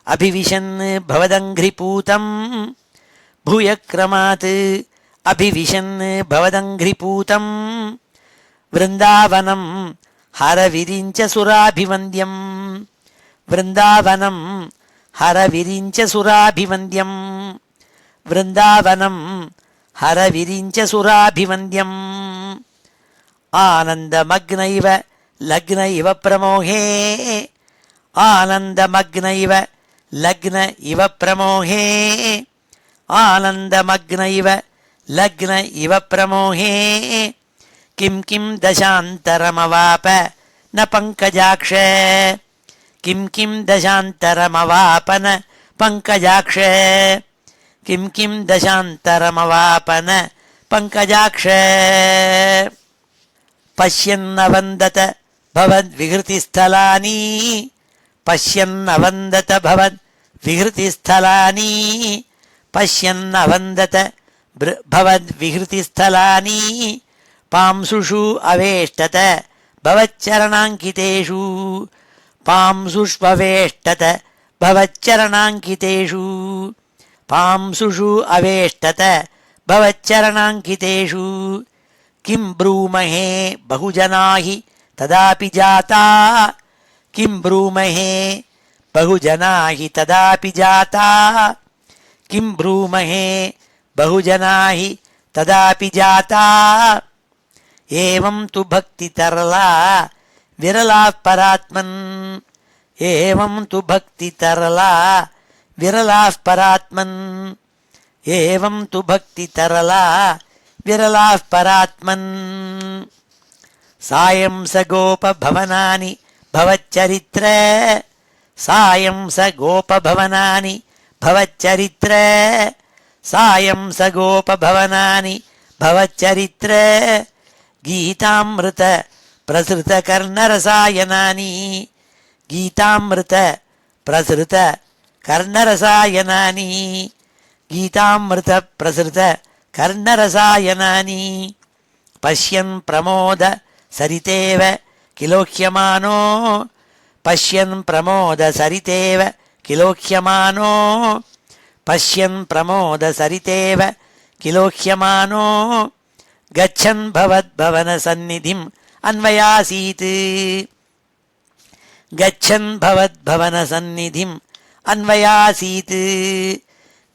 அபிவிஷன் பவதங்கிரிபூதம் பூயக்ரமாத் அபிவிஷன் பவதங்கிரிபூதம் விருந்தாவனம் ஹரவிரிஞ்ச சுராபிவந்தியம் விருந்தாவனம் ஹரவிரிஞ்ச சுராபிவந்தியம் விருந்தாவனம் ஹரவிரிஞ்ச சுராபிவந்தியம் ஆனந்தமக்னைவ லக்ன இவ பிரமோகே ஆனந்தமக்னைவ லக்ன இவ பிரமோகே ஆனந்தமக்னைவ லக்ன இவ பிரமோகே கிம் கிம் தசாந்தரமவாப ந பங்கஜாக்ஷ கிம் கிம் தசாந்தரமவாப ந பங்கஜாக்ஷ கிம் கிம் தசாந்தரமவாப ந பங்கஜாக்ஷ பஷ்யன்னவந்தத பவத் விஹிருதிஸ்தலானி பஷ்யன்னவந்தத பவத் விஹிருதிஸ்தலானி பஷ்யன்னவந்தத பவத் விஹிருதிஸ்தலானி பாம்சுஷு அவேஷ்டத பவச்சரணாங்கிதேஷு பாம்சுஷ்வவேஷ்டத பவச்சரணாங்கிதேஷு பாம்சுஷு அவேஷ்டத பவச்சரணாங்கிதேஷு கிம் ப்ரூமஹே பகுஜனாஹி ததாபி ஜாதா கிம் ப்ரூமஹே பகுஜனாஹி ததாபி ஜாதா கிம் ப்ரூமஹே பகுஜனாஹி ததாபி ஜாதா ஏவம் து பக்தி தரலா விரலா பராத்மன் ஏவம் து பக்தி தரலா விரலா பராத்மன் ஏவம் து பக்தி தரலா விரலா பராத்மன் சாயம் ச கோப பவனானி பவச்சரித்ர சாயம் ச கோப பவனானி பவச்சரித்ர சாயம் ச கோப பவனானி பவச்சரித்ர கீதாமிருத பிரசுத கர்ணரசாயனானி கீதாமிருத பிரசுத கர்ணரசாயனானி கீதாமிருத பிரசுத கர்ணரசாயனானி பஷ்யன் பிரமோத சரிதேவ கிலோஹ்யமானோ பஷ்யன் பிரமோத சரிதேவ கிலோஹ்யமானோ பஷ்யன் பிரமோத சரிதேவ கிலோஹ்யமானோ கச்சன் பவத் பவன சந்நிதிம் அன்வயாசீத் கச்சன் பவத் பவன சந்நிதிம் அன்வயாசீத்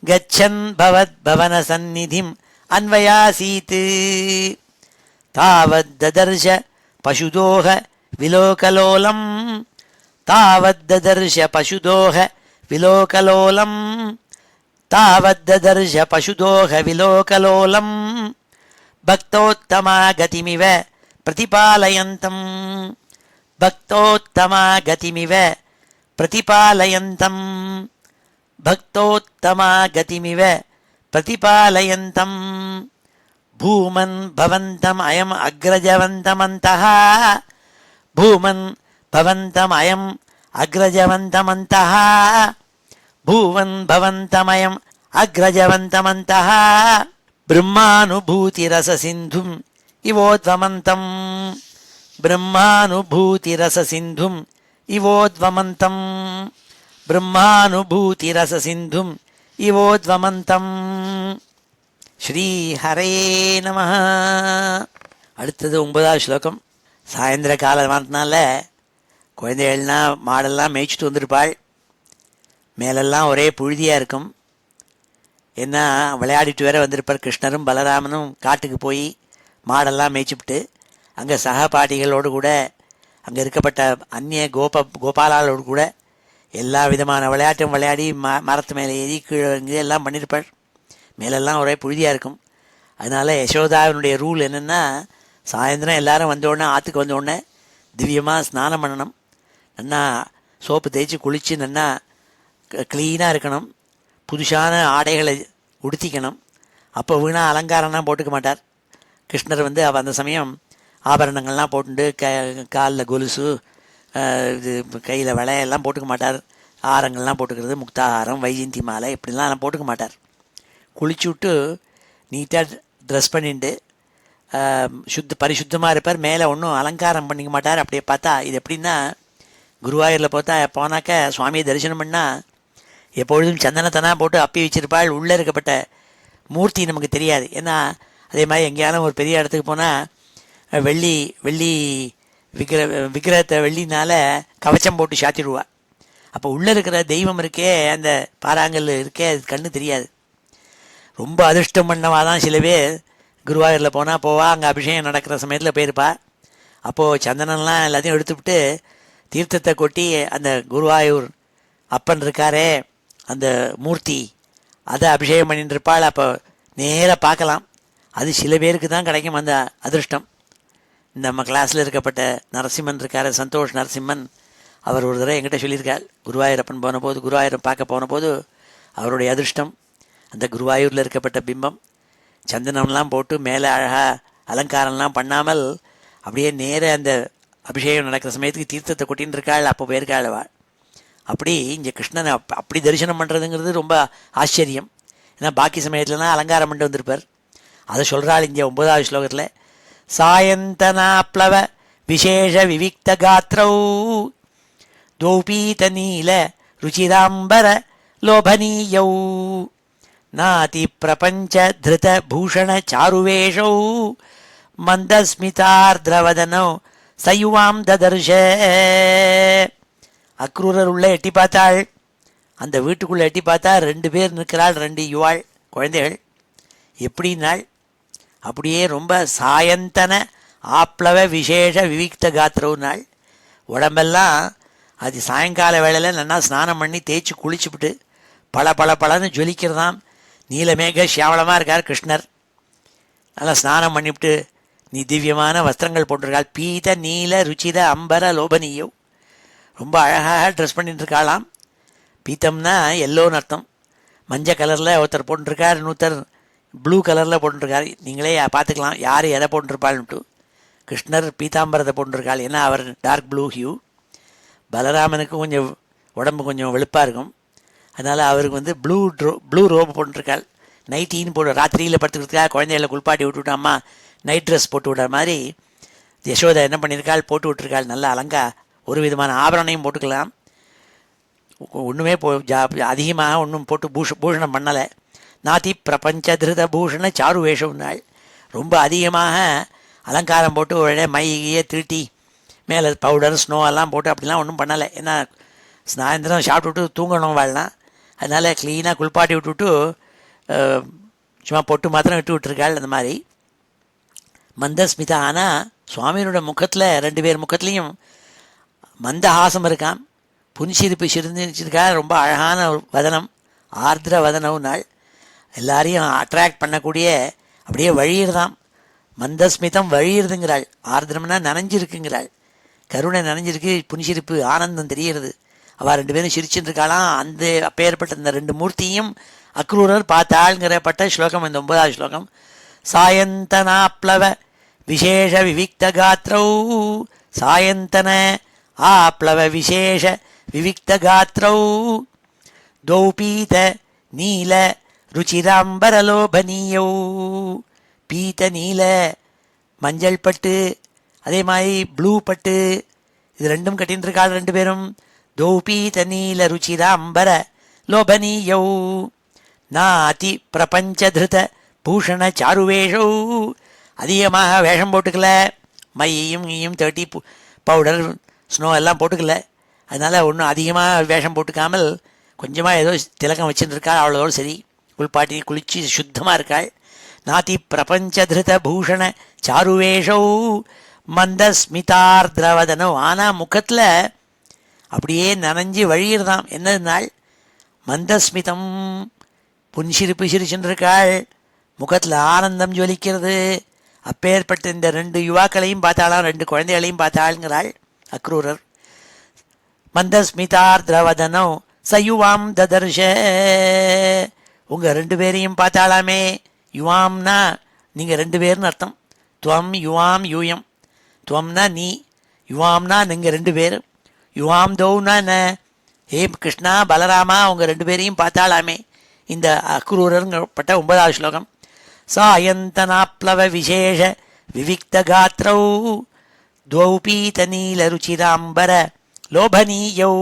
கச்சன் பவத் பவன சந்நிதிம் அன்வயாசீத் தாவத் ததர்ஷ பசுதோக விலோகலோலம் தாவத் ததர்ஷ பசுதோக விலோகலோலம் தாவத் ததர்ஷ பசுதோக விலோகலோலம் பக்தோத்தமா கதிமிவ பிரதிபாலயந்தம் பக்தோத்தமா கதிமிவ பிரதிபாலயந்தம் பக்தோத்தமா கதிமிவ பிரதிபாலயந்தம் பூமன் பவந்தம் அயம் அக்ரஜவந்தமந்தஹ பூமன் பவந்தம் அயம் அக்ரஜவந்தமந்தஹ பூவன் பவந்தமயம் அக்ரஜவந்தமந்தஹ பிரம்மானுபூதி ரச சிந்தும் இவோத்வமந்தம் பிரம்மானுபூதி ரச சிந்தும் இவோத்வமந்தம் பிரம்மானுபூதி ரச சிந்தும் இவோத்வமந்தம். ஸ்ரீ ஹரே நமஹ. அடுத்தது 9வது ஸ்லோகம். சாயந்தர காலமானதுனால குழந்தைகள்லாம் மாடெல்லாம் மேய்ச்சிட்டு வந்திருப்பாள். மேலெல்லாம் ஒரே புழுதியாக இருக்கும். ஏன்னா விளையாடிட்டு வேற வந்திருப்பார். கிருஷ்ணரும் பலராமனும் காட்டுக்கு போய் மாடெல்லாம் மேய்ச்சிவிட்டு அங்கே சகபாடிகளோடு கூட அங்கே இருக்கப்பட்ட அந்நிய கோபாலாளோடு கூட எல்லா விதமான விளையாட்டும் விளையாடி மரத்து மேலே ஏறி கீழே இங்கே எல்லாம் பண்ணியிருப்பாள். மேலெல்லாம் ஒரே புழுதியாக இருக்கும். அதனால் யசோதாவினுடைய ரூல் என்னென்னா, சாயந்தரம் எல்லாரும் வந்தோடனே ஆற்றுக்கு வந்தோடனே திவ்யமாக ஸ்நானம் பண்ணணும், நல்லா சோப்பு தேய்ச்சி குளித்து நல்லா க்ளீனாக இருக்கணும், புதுசான ஆடைகளை உடுத்திக்கணும். அப்போ வீணாக அலங்காரம்லாம் போட்டுக்க மாட்டார். கிருஷ்ணர் வந்து அந்த சமயம் ஆபரணங்கள்லாம் போட்டுட்டு காலில் கொலுசு, இது கையில் வளையெல்லாம் போட்டுக்க மாட்டார். ஆரங்கள்லாம் போட்டுக்கிறது, முக்தாகாரம், வைஜெயந்தி மாலை இப்படிலாம் போட்டுக்க மாட்டார். குளிச்சு விட்டு நீட்டாக ட்ரெஸ் பண்ணிட்டு பரிசுத்தமாக இருப்பார். மேலே ஒன்றும் அலங்காரம் பண்ணிக்க மாட்டார். அப்படியே பார்த்தா இது எப்படின்னா, குருவாயூரில் போனாக்க சுவாமியை தரிசனம் பண்ணால் எப்பொழுதும் சந்தனத்தனா போட்டு அப்பி வச்சிருப்பாள். உள்ளே இருக்கப்பட்ட மூர்த்தி நமக்கு தெரியாது. ஏன்னா அதே மாதிரி எங்கேயாலும் ஒரு பெரிய இடத்துக்கு போனால் வெள்ளி விக்கிரகத்தை வெள்ளினால் கவச்சம் போட்டு சாத்திடுவா. அப்போ உள்ளே இருக்கிற தெய்வம் இருக்கே, அந்த பாறாங்கல் இருக்கே, அது கண்ணு தெரியாது. ரொம்ப அதிர்ஷ்டம் பண்ணவா தான் சில பேர் குருவாயூரில் போவா. அங்கே அபிஷேகம் நடக்கிற சமயத்தில் போயிருப்பா. அப்போது சந்தனம்லாம் எல்லாத்தையும் எடுத்துவிட்டு தீர்த்தத்தை கொட்டி அந்த குருவாயூர் அப்பன் இருக்காரே அந்த மூர்த்தி, அதை அபிஷேகம் பண்ணிட்டு இருப்பாள். அப்போ நேராக பார்க்கலாம். அது சில பேருக்கு தான் கிடைக்கும் அந்த அதிர்ஷ்டம். நம்ம கிளாஸில் இருக்கப்பட்ட நரசிம்மன் இருக்கார், சந்தோஷ் நரசிம்மன், அவர் ஒரு தடவை என்கிட்ட சொல்லியிருக்கார். குருவாயூரப்பன் குருவாயூரம் பார்க்க போன போது அவருடைய அதிர்ஷ்டம் அந்த குருவாயூரில் இருக்கப்பட்ட பிம்பம் சந்தனம்லாம் போட்டு மேலே அழகாக அலங்காரம்லாம் பண்ணாமல் அப்படியே நேர அந்த அபிஷேகம் நடக்கிற சமயத்துக்கு தீர்த்தத்தை கொட்டின்னு இருக்காள். அப்போ போயிருக்காள் அவள். அப்படி இங்கே கிருஷ்ணனை அப்படி தரிசனம் பண்ணுறதுங்கிறது ரொம்ப ஆச்சரியம். ஏன்னா பாக்கி சமயத்துலலாம் அலங்காரம் பண்ணிட்டு வந்திருப்பார். அதை சொல்கிறாள் இங்கே 9வது ஸ்லோகத்தில். சாயந்தனாப்ளவ விசேஷ விவிக்த காத்ரௌ தௌபீத நீல ருச்சிராம்பர லோபனீயௌ நாதி பிரபஞ்ச திருத பூஷண சாருவேஷௌ மந்தஸ்மிதார்திரவதனோ சயுவாம் ததர்ஷ. அக்ரூரர் உள்ள எட்டி பார்த்தாள். அந்த வீட்டுக்குள்ளே எட்டி பார்த்தா 2 பேர் நிற்கிறாள், 2 யுவாள் குழந்தைகள். எப்படின்னாள், அப்படியே ரொம்ப சாயந்தன ஆப்ளவ விசேஷ விவிக்த காத்திரவுனாள். உடம்பெல்லாம் அது சாயங்கால வேளையில் நல்லா ஸ்நானம் பண்ணி தேய்ச்சி குளிச்சுவிட்டு பளன்னு ஜொலிக்கிறதாம். நீலமேக சியாவளமாக இருக்கார் கிருஷ்ணர். நல்லா ஸ்நானம் பண்ணிவிட்டு நீ திவ்யமான வஸ்திரங்கள் போட்டிருக்காள். பீத நீல ருச்சித அம்பர லோபனீயோ, ரொம்ப அழகாக ட்ரெஸ் பண்ணிட்டு இருக்காளாம். பீத்தம்னா எல்லோன்னு அர்த்தம். மஞ்சள் கலரில் ஒருத்தர் போட்டுருக்கார், இன்னொருத்தர் ப்ளூ கலரில் போட்டுருக்கார். நீங்களே பார்த்துக்கலாம் யார் எதை போட்டுருப்பாள்னுட்டு. கிருஷ்ணர் பீதாம்பரத்தை போட்டுருக்காள், ஏன்னா அவர் டார்க் ப்ளூ ஹியூ. பலராமனுக்கு கொஞ்சம் உடம்பு கொஞ்சம் வெளுப்பாக இருக்கும், அதனால் அவருக்கு வந்து ப்ளூ ரோப்பு போட்டுருக்காள். நைட்டின்னு போட்டு ராத்திரியில் படுத்துக்கிறதுக்காக குழந்தைகளை குளிப்பாட்டி விட்டுவிட்டு அம்மா நைட் ட்ரெஸ் போட்டு விடுற மாதிரி யசோதை என்ன பண்ணியிருக்காள், போட்டு விட்டுருக்காள். நல்லா ஒரு விதமான ஆபரணையும் போட்டுக்கலாம். ஒன்றுமே அதிகமாக ஒன்றும் போட்டு பூஷணம் பண்ணலை. நாதி பிரபஞ்ச திருத பூஷண சாரு வேஷம்னாள். ரொம்ப அதிகமாக அலங்காரம் போட்டு உடனே மையே தீட்டி மேலே பவுடர் ஸ்னோ எல்லாம் போட்டு அப்படிலாம் ஒன்றும் பண்ணலை. ஏன்னா சாயந்தரம் சாப்பிட்டு தூங்கணும் வாழலாம். அதனால் க்ளீனாக குளிப்பாட்டி விட்டுவிட்டு சும்மா பொட்டு மாத்திரம் விட்டுருக்காள். அந்த மாதிரி மந்தஸ்மிதா. ஆனால் சுவாமியோட முகத்தில் 2 பேர் முகத்துலேயும் மந்தஹாசம் இருக்கான், புன்சிரிப்பு சிரிஞ்சிருக்கா. ரொம்ப அழகான வதனம், ஆர்திர வதனம் நாள். எல்லாரையும் அட்ராக்ட் பண்ணக்கூடிய அப்படியே வழியிறதாம். மந்தஸ்மிதம் வழியிறதுங்கிறாள். ஆர்திரம்னா நனைஞ்சிருக்குங்கிறாள். கருணை நனைஞ்சிருக்கு, புன்சிரிப்பு ஆனந்தம் தெரிகிறது. அவள் 2 பேரும் சிரிச்சுட்டு இருக்காளாம். அந்த அப்பேற்பட்ட இந்த 2 மூர்த்தியும் அக்ரூரர் பார்த்தாள்ங்கிறப்பட்ட ஸ்லோகம் இந்த 9வது ஸ்லோகம். சாயந்தனாப்ளவ விசேஷ விவிக்த காத்ரௌ. சாயந்தன ஆப்ளவ விசேஷ விவிக்த காத்ரௌ தௌபீத நீல ருச்சிராம்பரலோபனீயோ. பீத்த நீல மஞ்சள் பட்டு, அதே மாதிரி ப்ளூ பட்டு, இது 2ம் கட்டின்னு இருக்காள் 2 பேரும். தௌபீத நீல ருச்சிராம்பர லோபனீயோ நாதி பிரபஞ்ச திருத பூஷண சாருவேஷோ. அதிகமாக வேஷம் போட்டுக்கல, மையும் தேட்டி பவுடர் ஸ்னோ எல்லாம் போட்டுக்கல. அதனால் ஒன்றும் அதிகமாக வேஷம் போட்டுக்காமல் கொஞ்சமாக ஏதோ திலக்கம் வச்சுட்டு இருக்கா, அவ்வளோதோடு சரி. குளிப்பாட்டி குளிச்சு சுத்தமாக இருக்காள். நாதி பிரபஞ்சதிருத பூஷண சாருவேஷௌ மந்தஸ்மிதார்திரவதனோ. ஆனால் முகத்தில் அப்படியே நனைஞ்சு வழியிறதாம். என்னதுனாள் மந்தஸ்மிதம், புன்சிரிப்பு சிரிச்சுன்னு இருக்காள், முகத்தில் ஆனந்தம் ஜொலிக்கிறது. அப்பேற்பட்ட இந்த 2 யுவாக்களையும் பார்த்தாளாம், 2 குழந்தைகளையும் பார்த்தாளுங்கிறாள் அக்ரூரர். மந்தஸ்மிதார்திரவதனோ சயுவாம் ததர்ஷ. உங்கள் 2 பேரையும் பார்த்தாளாமே. யுவாம்னா நீங்கள் 2 பேர்னு அர்த்தம். துவம் யுவாம் யூயம். துவம்னா நீ, யுவாம்னா நீங்கள் 2 பேர். யுவாம் தௌனா ந. ஹே கிருஷ்ணா பலராமா உங்கள் 2 பேரையும் பார்த்தாளாமே. இந்த அக்ரூரர்பட்ட 9வது ஸ்லோகம். சாயந்தனாப்ளவ விசேஷ விவிக்த காத்ரௌ துவௌ பீதநீல ருச்சிராம்பர லோபனீயௌ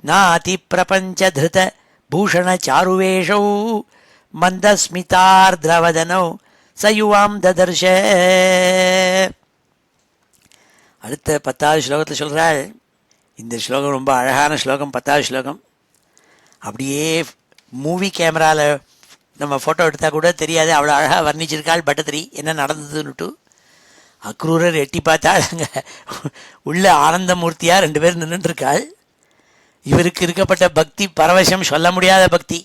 நாதி பிரபஞ்சதிருத பூஷண சாருவேஷௌ மந்தஸ்மிதார்திரவதனௌ சயுவாம் ததர்ஷ. அடுத்த 10வது ஸ்லோகத்தில் சொல்கிறாள். இந்த ஸ்லோகம் ரொம்ப அழகான ஸ்லோகம். 10வது ஸ்லோகம் அப்படியே மூவி கேமராவில் நம்ம ஃபோட்டோ எடுத்தால் கூட தெரியாது, அவ்வளோ அழகாக வர்ணிச்சிருக்காள் பட்டத்திரி என்ன நடந்ததுன்னுட்டு. அக்ரூரர் எட்டி பார்த்தாள், அங்கே உள்ள ஆனந்தமூர்த்தியாக 2 பேர் நின்றுருக்காள். இவருக்கு இருக்கப்பட்ட பக்தி பரவசம் சொல்ல முடியாத பக்தி.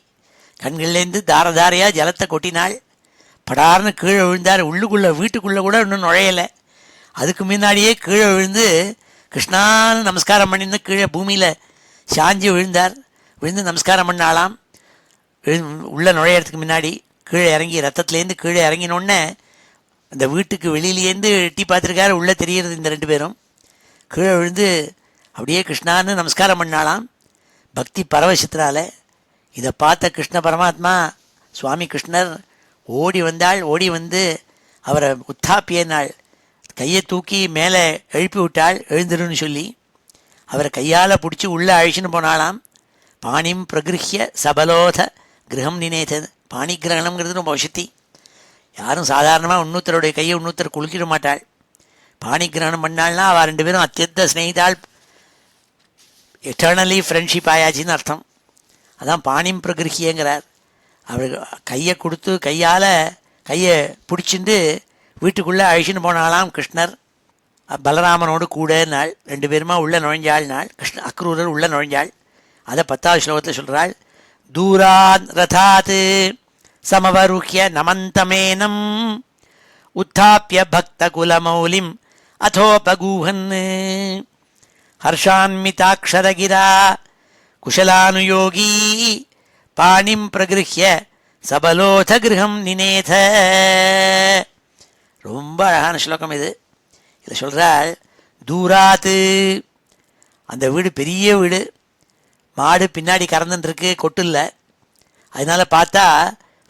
கண்கள்லேருந்து தாரதாரையாக ஜலத்தை கொட்டினாள். படார்னு கீழே விழுந்தார். உள்ளுக்குள்ளே வீட்டுக்குள்ளே கூட இன்னும் நுழையலை. அதுக்கு முன்னாடியே கீழே விழுந்து கிருஷ்ணான்னு நமஸ்காரம் பண்ணின்னு கீழே பூமியில் சாஞ்சி விழுந்தார். விழுந்து நமஸ்காரம் பண்ணாலாம். உள்ளே நுழையிறதுக்கு முன்னாடி கீழே இறங்கி ரத்தத்துலேருந்து கீழே இறங்கினோடனே அந்த வீட்டுக்கு வெளியிலேருந்து எட்டி பார்த்துருக்காரு. உள்ளே தெரிகிறது இந்த 2 பேரும். கீழே விழுந்து அப்படியே கிருஷ்ணான்னு நமஸ்காரம் பண்ணாலாம் பக்தி பரவசத்தினால. இதை பார்த்த கிருஷ்ண பரமாத்மா சுவாமி கிருஷ்ணர் ஓடி வந்தாள். ஓடி வந்து அவரை உத்தாப்பியனாள். கையை தூக்கி மேலே எழுப்பி விட்டாள், எழுந்துருன்னு சொல்லி. அவரை கையால் பிடிச்சி உள்ளே அழிச்சுன்னு போனாலாம். பாணிம் பிரகிருஹ்ய சபலோத கிரகம் நினைத்தது. பாணி கிரகணம்ங்கிறது ரொம்ப வசதி. யாரும் சாதாரணமாக இன்னொருத்தருடைய கையை இன்னொருத்தர் குலுக்கிட மாட்டாள். பாணி கிரகணம் பண்ணாள்னா அவள் 2 பேரும் அத்தியந்த ஸ்நேகிதாள், எட்டர்னலி ஃப்ரெண்ட்ஷிப் ஆயாச்சின்னு அர்த்தம். அதான் பாணிம் பிரகிருஹ்யங்கிறார். அவள் கையை கொடுத்து கையால் கையை பிடிச்சிட்டு வீட்டுக்குள்ளே அழிச்சுன்னு போனாலாம் கிருஷ்ணர் பலராமனோடு கூட நாள். 2 பேருமா உள்ளே நுழைஞ்சாள் நாள். அக்ரூரர் உள்ளே நுழைஞ்சாள். அதை 10வது ஸ்லோகத்தில் சொல்கிறாள். தூராத் ரதாத் சமவருஹ்ய நமந்தமேனம் உத்தாப்பிய பக்த குலமௌலிம் அதோபகூஹன் ஹர்ஷான்மிதாக்ஷரகிரா குஷலானுயோகி பாணிம் பிரகிருஹ்ய சபலோத கிரகம் நினேத. ரொம்ப அழகான ஸ்லோகம் இது. இதில் சொல்கிறாள் தூராத்து. அந்த வீடு பெரிய வீடு, மாடு பின்னாடி கறந்துட்டுருக்கு, கொட்டு இல்லை. அதனால பார்த்தா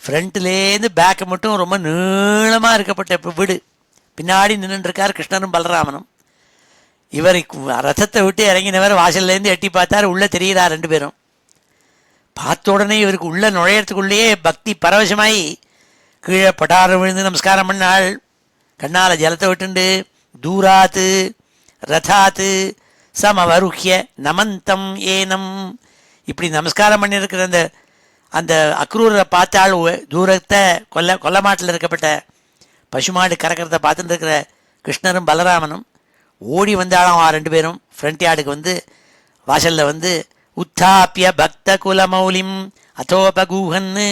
ஃப்ரண்ட்லேருந்து பேக்கு மட்டும் ரொம்ப நீளமாக இருக்கப்பட்ட வீடு. பின்னாடி நின்றுருக்கார் கிருஷ்ணரும் பலராமனும். இவர் ரதத்தை விட்டு இறங்கினவர் வாசல்லேருந்து எட்டி பார்த்தார். உள்ளே தெரிகிறார் 2 பேரும். பார்த்த உடனே இவருக்கு உள்ளே நுழையிறதுக்குள்ளேயே பக்தி பரவசமாயி கீழே பட்டாரம் விழுந்து நமஸ்காரம் பண்ணாள். கண்ணால் ஜலத்தை விட்டுண்டு தூராத்து ரதாத்து சமவருஹ்ய நமந்தம் ஏனம் இப்படி நமஸ்காரம் பண்ணியிருக்கிற அந்த அந்த அக்ரூரை பார்த்தாள். தூரத்தை கொல்லமாட்டில் இருக்கப்பட்ட பசுமாடு கறக்கிறத பார்த்துட்டு இருக்கிற கிருஷ்ணரும் பலராமனும் ஓடி வந்தாலும் 2 பேரும் ஃப்ரண்ட் யார்டுக்கு வந்து வாசலில் வந்து உத்தாப்பிய பக்த குலமௌலிம் அதோபகூஹன்னு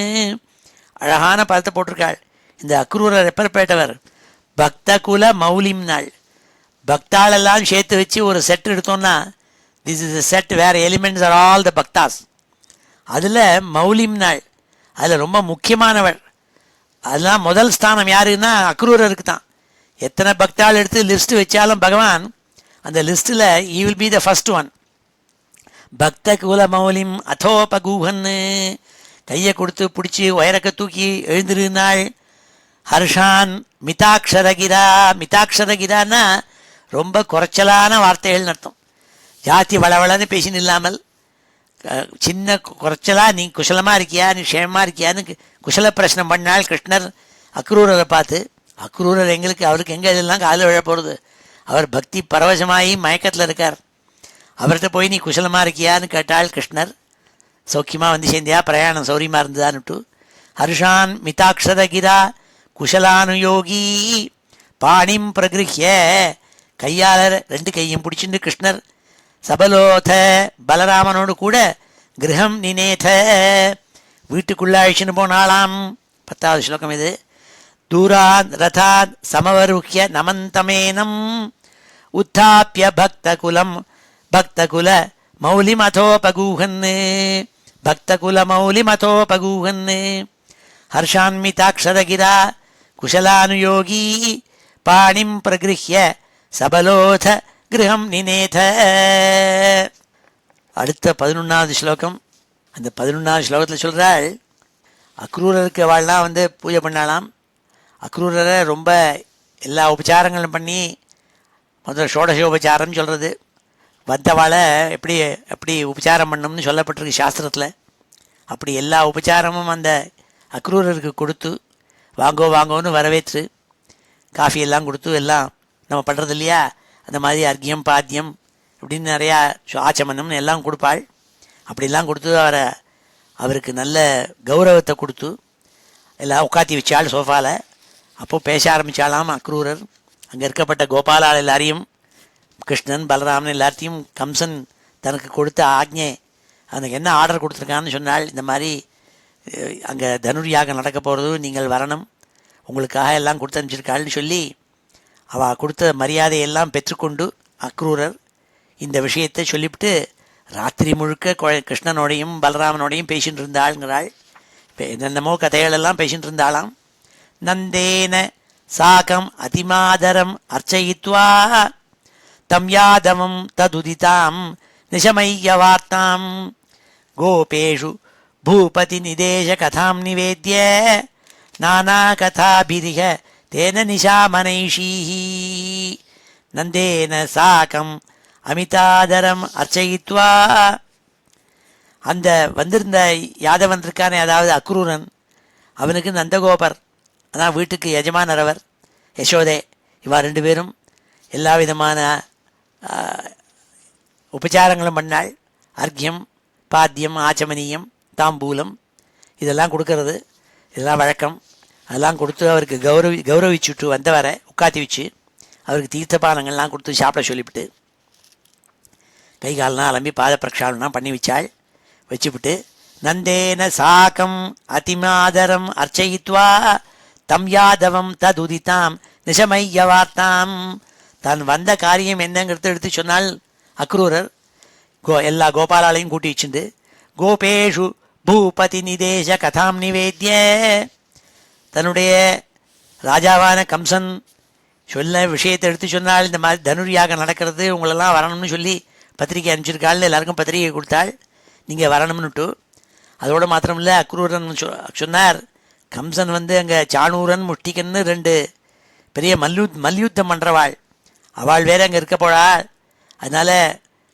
அழகான பதத்தை போட்டிருக்காள். இந்த அக்ரூரர் எப்பேற்பட்டவர்? பக்த குல மௌலிம் நாள். பக்தாளெல்லாம் சேர்த்து வச்சு ஒரு செட் எடுத்தோம்னா this is a set where elements are all the bhaktas. அதில் மௌலிம் நாள் அதில் ரொம்ப முக்கியமானவள். அதெல்லாம் முதல் ஸ்தானம் யாருன்னா அக்ரூரருக்கு தான். எத்தனை பக்தாள் எடுத்து லிஸ்ட்டு வச்சாலும் பகவான் அந்த லிஸ்ட்டில் he will be the first one. பக்த குல மௌலிம் அதோபகூஹன்னு கையை கொடுத்து பிடிச்சி உயரக்க தூக்கி எழுந்திருந்தாள். ஹர்ஷான் மிதாக்ஷரகிரா. மிதாக்ஷரகிரான்னா ரொம்ப குறைச்சலான வார்த்தைகள்னு அர்த்தம். ஜாத்தி வளவளன்னு பேசின்னு இல்லாமல் சின்ன குறைச்சலாக நீ குஷலமாக இருக்கியா, நீ க்ஷேமமாக இருக்கியான்னு குஷல பிரச்சனை பண்ணாள் கிருஷ்ணர் அக்ரூரரை பார்த்து. அக்ரூரர் எங்களுக்கு அவருக்கு எங்கே இதெல்லாம் காலில் விழ போகிறது? அவர் பக்தி பரவசமாகி மயக்கத்தில் இருக்கார். அவர்கிட்ட போய் நீ குஷலமாக இருக்கியான்னு கேட்டாள் கிருஷ்ணர். சௌக்கியமாக வந்து சேர்ந்தியா, பிரயாணம் சௌரியமாக இருந்ததான்னுட்டு. ஹர்ஷான் மிதாட்சரகிரா குஷலானுயோகி பாணிம் பிரகிருஹ்ய கையாளர் ரெண்டு கையும் பிடிச்சிட்டு கிருஷ்ணர் சபலோத பலராமனோடு கூட கிரகம் நினேத வீட்டுக்குள்ள அழிச்சுன்னு போனாலாம். 10வது ஸ்லோகம் இது. தூராத் ரதாத் சமவருஹ்ய நமந்தமேனம் உத்தாப்பிய பக்தகுல மௌலிமதோபகூஹன் பக்தகுல மௌலிமதோபகூஹன் ஹர்ஷான்விதாட்சரகிரா குஷலானுயோகி பாணிம் பிரகிருஹ்ய சபலோத கிரகம் நினேத. அடுத்த 11வது ஸ்லோகம். அந்த 11வது ஸ்லோகத்தில் சொல்கிறாள், அக்ரூரருக்கு அவள்லாம் பூஜை பண்ணாலாம். அக்ரூரரை ரொம்ப எல்லா உபச்சாரங்களும் பண்ணி முதல்ல ஷோடசோபச்சாரம் சொல்கிறது. வந்தவாளை எப்படி உபச்சாரம் பண்ணணும்னு சொல்லப்பட்டிருக்கு சாஸ்திரத்தில். அப்படி எல்லா உபச்சாரமும் அந்த அக்ரூரருக்கு கொடுத்து வாங்கோ வாங்கோன்னு வரவேற்று காஃபியெல்லாம் கொடுத்து எல்லாம் நம்ம பண்ணுறது இல்லையா, அந்த மாதிரி அர்க்கியம் பாத்தியம் இப்படின்னு நிறையா ஆச்சமனம்னு எல்லாம் கொடுப்பாள். அப்படிலாம் கொடுத்து அவருக்கு நல்ல கௌரவத்தை கொடுத்து எல்லாம் உட்காத்தி வச்சாள் சோஃபாவில். அப்போது பேச ஆரம்பித்தாலாம் அக்ரூரர். அங்கே இருக்கப்பட்ட கோபாலால் எல்லாரையும், கிருஷ்ணன் பலராமன் எல்லாத்தையும் கம்சன் தனக்கு கொடுத்த ஆக்ஞை, அவனுக்கு என்ன ஆர்டர் கொடுத்துருக்கான்னு சொன்னால், இந்த மாதிரி அங்கே தனுர்யாகம் நடக்க போகிறது, நீங்கள் வரணும், உங்களுக்காக எல்லாம் கொடுத்து அனுப்பிச்சிருக்காள்னு சொல்லி அவள் கொடுத்த மரியாதையெல்லாம் பெற்றுக்கொண்டு அக்ரூரர் இந்த விஷயத்தை சொல்லிவிட்டு ராத்திரி முழுக்க கிருஷ்ணனோடையும் பலராமனோடையும் பேசிகிட்டு இருந்தாள்ங்கிறாள். இப்போ என்னென்னமோ கதைகளெல்லாம் பேசிகிட்டு இருந்தாளாம். நந்தேன சாகம் அதிமாதரம் அர்ச்சயித்வா தம் யாதவம் ததுதிதாம் நிஷமைய வார்த்தாம் கோபேஷு பூபதி நிதேஷ கதாம் நிவேத்ய நானா கதாபிரிக தேன நிஷாமனைஷீஹி நந்தேன சாகம் அமிதாதரம் அர்ச்சயித்வா. அந்த வந்திருந்த யாதவன் இருக்கானே, அதாவது அக்ரூரன், அவனுக்கு நந்தகோபர், அதான் வீட்டுக்கு எஜமானர் அவர், யசோதே, இவா 2 பேரும் எல்லா விதமான உபச்சாரங்களும் பண்ணாள். அர்க்கியம் பாத்தியம் ஆச்சமனியம் தாம்பூலம் இதெல்லாம் கொடுக்கறது, இதெல்லாம் வழக்கம். அதெல்லாம் கொடுத்து அவருக்கு கௌரவிச்சுட்டு வந்தவரை உட்காத்தி வச்சு அவருக்கு தீர்த்தபானங்கள்லாம் கொடுத்து சாப்பிட சொல்லிவிட்டு கை காலெலாம் அலம்பி பாத பிரக்ஷாலனம் பண்ணி வச்சாள். வச்சுவிட்டு நந்தேன சாகம் அதிமாதரம் அர்ச்சயித்வா தம் யாதவம் ததுதிதாம் நிஷமைய வார்த்தாம். தான் வந்த காரியம் என்னங்கிறத எடுத்து சொன்னால் அக்ரூரர் எல்லா கோபாலாலையும் கூட்டி வச்சுண்டு கோபேஷு பூபதி நிதேஷ கதாம் நிவேத்ய, தன்னுடைய ராஜாவான கம்சன் சொல்ல விஷயத்தை எடுத்து சொன்னால், இந்த மாதிரி தனுர்யாகம் நடக்கிறது, உங்களெல்லாம் வரணும்னு சொல்லி பத்திரிக்கை அனுப்பிச்சிருக்காள். எல்லாருக்கும் பத்திரிக்கை கொடுத்தாள், நீங்கள் வரணும்னுட்டு. அதோடு மாத்திரமில்லை, அக்ரூரன் சொன்னார், கம்சன் அங்கே சாணூரன் முஷ்டிகன்னு 2 பெரிய மல்யுத்தம் பண்ணுறவாள், அவள் வேறு அங்கே இருக்க போறாள். அதனால்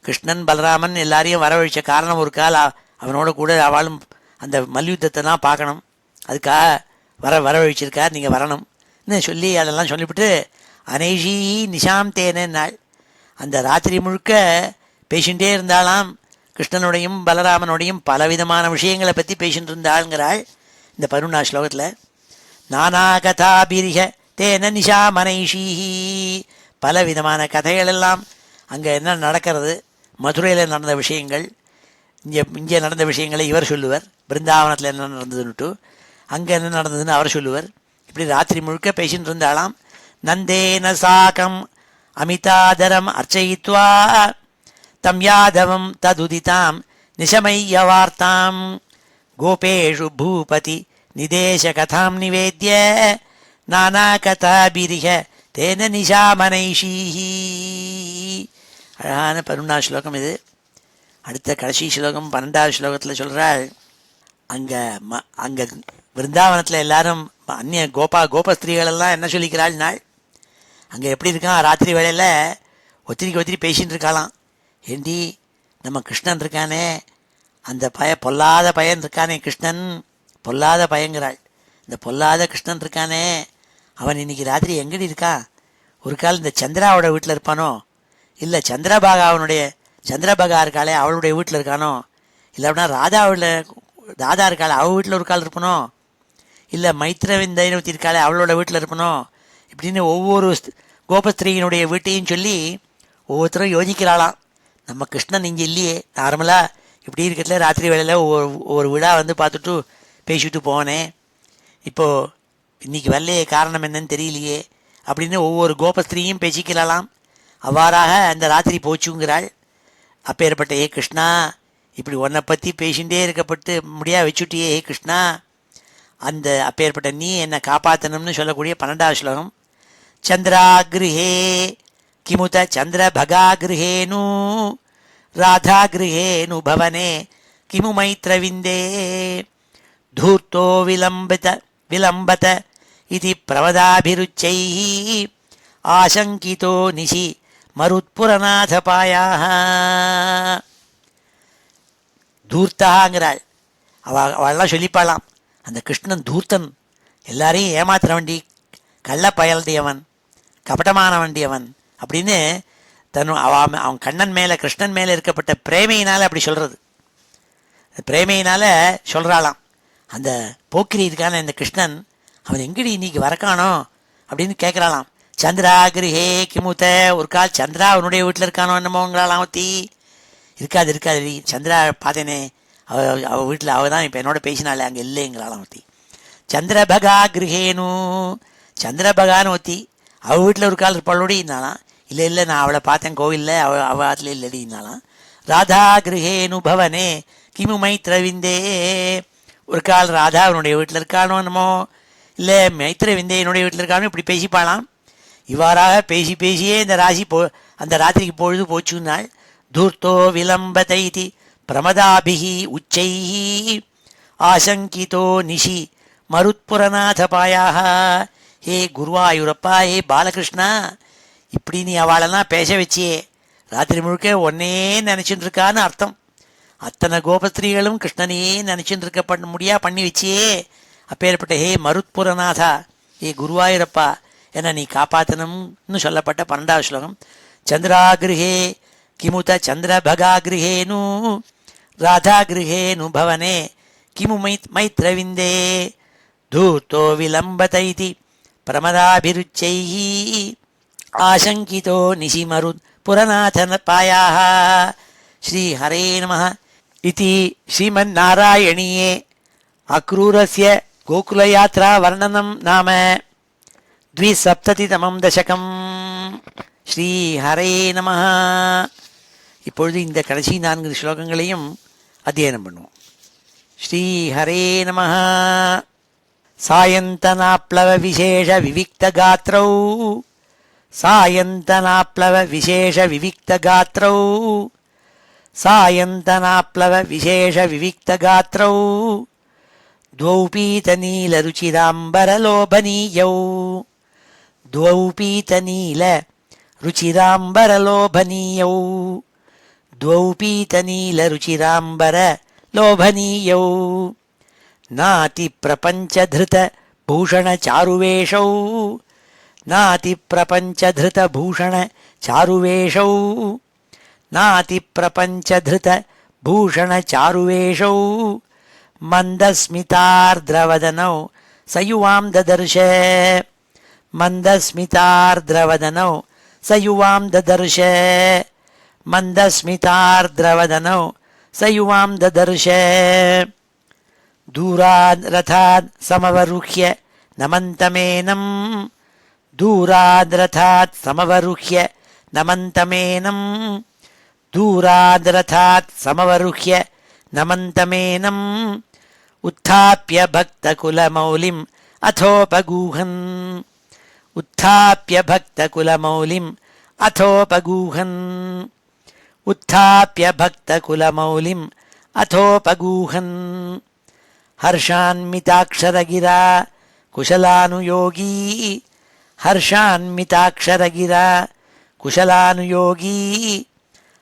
கிருஷ்ணன் பலராமன் எல்லாரையும் வரவழைச்ச காரணம் ஒரு கால் அவனோட கூட அவளும் அந்த மல்யுத்தத்தை தான் பார்க்கணும், அதுக்காக வரவழைச்சிருக்கார், நீங்கள் வரணும்னு சொல்லி அதெல்லாம் சொல்லிவிட்டு அனைஷி நிஷாம் தேனாள். அந்த ராத்திரி முழுக்க பேசிகிட்டே இருந்தாலாம். கிருஷ்ணனோடையும் பலராமனோடையும் பலவிதமான விஷயங்களை பற்றி பேசிகிட்டு இருந்தாளுங்கிறாள் இந்த 11வது ஸ்லோகத்தில். நானா கதாபிரிக தேன நிஷா மனைஷீஹி, பல விதமான கதைகளெல்லாம் அங்கே என்ன நடக்கிறது, மதுரையில் நடந்த விஷயங்கள், இங்கே நடந்த விஷயங்களை இவர் சொல்லுவர், பிருந்தாவனத்தில் என்ன நடந்ததுன்னுட்டு அங்கே என்ன நடந்ததுன்னு அவர் சொல்லுவர். இப்படி ராத்திரி முழுக்க பேசிகிட்டு இருந்தாலாம். நந்தேன சாகம் அமிதாதரம் அர்ச்சயித்வா தம் யாதவம் ததுதிதாம் நிஷமைய வார்த்தாம் கோபேஷு பூபதி நிதேஷ கதாம் நிவேத்ய நானா கதாபிரிக தேன நிஷாமனைஷீஹி. அழகான 11வது ஸ்லோகம் இது. அடுத்த கடைசி ஸ்லோகம் 12வது ஸ்லோகத்தில் சொல்கிறாள், அங்கே விருந்தாவனத்தில் எல்லாரும் அந்நிய கோபஸ்திரீகளெல்லாம் என்ன சொல்லிக்கிறாள் நாள், அங்கே எப்படி இருக்கான் ராத்திரி வேளையில் ஒத்திரிக்கு பேசின்னு இருக்காளாம். ஏண்டி நம்ம கிருஷ்ணன் இருக்கானே, அந்த பொல்லாத பையன் இருக்கானே, கிருஷ்ணன் பொல்லாத பையங்கிறாள். இந்த பொல்லாத கிருஷ்ணன் இருக்கானே, அவன் இன்னைக்கு ராத்திரி எங்கடி இருக்கான்? ஒரு கால் இந்த சந்திராவோட வீட்டில் இருப்பானோ, இல்லை சந்திரபாகா இருக்காளே அவளுடைய வீட்டில் இருக்கானோ, இல்லைன்னா ராதா இருக்காள் அவள் வீட்டில் ஒரு கால் இருப்பானோ, இல்லை மைத்ரவிந்தைன்னு ஒருத்தி இருக்காளே அவளோட வீட்டில் இருப்பனோ, இப்படின்னு ஒவ்வொரு கோபஸ்திரீயினுடைய வீட்டையும் சொல்லி ஒவ்வொருத்தரும் யோசிக்கிறாளாம். நம்ம கிருஷ்ணன் இங்கே இல்லையே, நார்மலாக இப்படி இருக்கிறதுல ராத்திரி வேளையில் ஒவ்வொரு விழா வந்து பார்த்துட்டு பேசிட்டு போனேன், இப்போது இன்றைக்கி வரலையே, காரணம் என்னன்னு தெரியலையே அப்படின்னு ஒவ்வொரு கோபஸ்திரீயும் பேசிக்கலாலாம். அவ்வாறாக அந்த ராத்திரி போச்சுங்கிறாள். அப்பேற்பட்ட ஏ கிருஷ்ணா, இப்படி உன்னை பற்றி பேசிகிட்டே இருக்கப்பட்டு முடியா வச்சுட்டியே ஏ கிருஷ்ணா, அந்த அப்பேற்பட்ட நீ என்னை காப்பாற்றணும்னு சொல்லக்கூடிய 12வது ஸ்லோகம். சந்திராகிருஹே கிமுத சந்திரபகாகிருஹேனு ராதாகிருஹேனு பவனே கிமு மைத்ரவிந்தே தூர்த்தோ விலம்பத இது பிரவதாபிருச்சைः ஆசங்கிதோ நிஷி மருத்புரநாதபாயாக. தூர்த்தாங்கிறாள். அவள்லாம் சொல்லிப்பாளாம், அந்த கிருஷ்ணன் தூர்த்தன், எல்லாரையும் ஏமாத்திர வண்டி, கள்ள பயல்டியவன், கபட்டமான வண்டியவன் அப்படின்னு அவன் கண்ணன் மேலே கிருஷ்ணன் மேலே இருக்கப்பட்ட பிரேமையினால் அப்படி சொல்கிறது. பிரேமையினால் சொல்கிறாளாம். அந்த போக்கிரி இருக்கான இந்த கிருஷ்ணன், அவன் எங்கடி இன்னைக்கு வரக்கானோ அப்படின்னு கேட்குறாளாம். சந்திராகிருஹே கிமுத்த, ஒரு கால் சந்திரா அவனுடைய வீட்டில் இருக்கானோ என்னமோங்கிறாளாம். ஒத்தி இருக்காது சந்திரா பார்த்தேனே, அவள் வீட்டில் அவள் தான் இப்போ என்னோட பேசினாலே, அங்கே இல்லைங்கிறாளாம். ஒத்தி சந்திரபகா கிருஹேனு, சந்திரபகான்னு ஒத்தி அவள் வீட்டில் ஒரு கால் இருப்பாளோடி இருந்தாலாம். இல்லை நான் அவளை பார்த்தேன் கோவிலில், அவள் ஆற்றுல இல்லடி இருந்தாலாம். ராதா கிருஹேனு பவனே கிமு மைத்ரவிந்தே, ஒரு கால் ராதா அவனுடைய வீட்டில் இருக்கானோ என்னமோ, இல்லை மைத்ரவிந்தேனுடைய வீட்டில் இருக்கானோ, இப்படி பேசிப்பாளாம். இவ்வாறாக பேசியே இந்த அந்த ராத்திரிக்கு பொழுது போச்சுன்னாள். தூர்த்தோ விலம்பதை பிரமதாபிஹி உச்சைஹி ஆசங்கிதோ நிஷி மருத்புரநாதபாயாக. ஹே குருவாயூரப்பா, ஹே பாலகிருஷ்ணா, இப்படி நீ அவளெல்லாம் பேச வச்சியே, ராத்திரி முழுக்க ஒன்னே நினச்சிட்டு இருக்கான்னு அர்த்தம். அத்தனை கோபஸ்திரீகளும் கிருஷ்ணனையே நினச்சிட்டு இருக்க பண்ணி வச்சியே. அப்பேற்பட்ட ஹே மருத்புரநாதா, ஹே குருவாயூரப்பா, என்னை நீ காப்பாற்றணும்னு சொல்லப்பட்ட 12வது ஸ்லோகம். சந்திராகிருஹே கிமுத சந்திரபகாகிருஹேனு ராதாகிருஹேனு பவனே கிமு மைத்ரவிந்தே தூர்த்தோ விலம்பத இதி பிரமதாபிருச்சைஹி ஆசங்கிதோ நிஷிமருத் புரநாதபாயாக. ஸ்ரீ ஹரே நமः. இதி ஸ்ரீமன்னாராயணீயே அக்ரூரஸ்ய கோகுலயாத்ரா வர்ணனம் நாம 270 தசகம். ஸ்ரீ ஹரே நமः. இப்பொழுது இந்த கடைசி 4 ஸ்லோகங்களையும் அத்தியனம் பண்ணுவோம். ஸ்ரீ ஹரே நமः. சாயந்தனாப்ளவ விசேஷ விவிக்தகாத்ரௌ சாயந்தனாப்ளவ விசேஷ விவிக்தகாத்ரௌ சாயந்தனாப்ளவ விசேஷ விவிக்தகாத்ரௌ द्वौ पीतनीलरुचिराम्बरलोभनीयौ द्वौ पीतनीलरुचिराम्बरलोभनीयौ द्वौ पीतनीलरुचिराम्बरलोभनीयौ नातिप्रपञ्चधृतभूषणचारुवेषौ नातिप्रपञ्चधृतभूषणचारुवेषौ नातिप्रपञ्चधृतभूषणचारुवेषौ मन्दस्मितार्द्रवदनौ सयुवां ददर्श मन्दस्मितार्द्रवदनौ सयुवां ददर्श मन्दस्मितार्द्रवदनौ सयुवां ददर्श दूराद् रथात् समवरुह्य नमन्तमेनं दूराद् रथात् समवरुह्य नमन्तमेनं दूराद् रथात् समवरुह्य नमन्तमेनं उत्थाप्य भक्तकुलमौलिम् अथोपगूहन् उत्थाप्य भक्तकुलमौलिम् अथोपगूहन् उत्थाप्य भक्तकुलमौलिम् अथोपगूहन् हर्षान्विताक्षरगिरा कुशलानुयोगी हर्षान्विताक्षरगिरा कुशलानुयोगी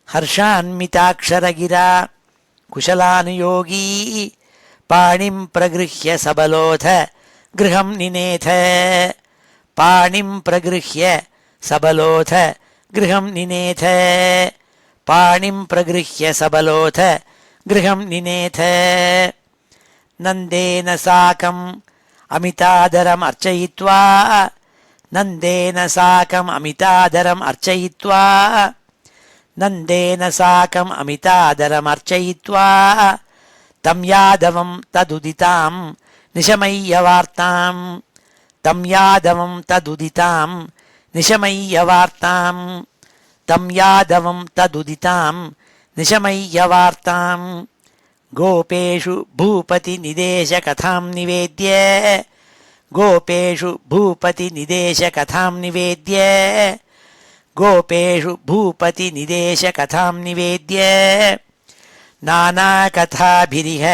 हर्षान्विताक्षरगिरा कुशलानुयोगी पाणिं प्रगृह्य सबलोथ गृहं निनेथ पाणिं प्रगृह्य सबलोथ गृहं निनेथ पाणिं प्रगृह्य सबलोथ गृहं निनेथ नन्देन साकम् अमितादरम् अर्चयित्वा नन्देन साकम् अमितादरम् अर्चयित्वा नन्देन साकम् अमितादरम् अर्चयित्वा तं यादवं तदुदितां निशमय्यवार्तां तं यादवं तदुदितां निशमय्यवार्तां तं यादवं तदुदितां निशमय्यवार्तां गोपेषु भूपतिनिदेशकथां निवेद्य गोपेषु भूपतिनिदेशकथां निवेद्य गोपेषु भूपतिनिदेशकथां निवेद्य नानाकथाभिरिह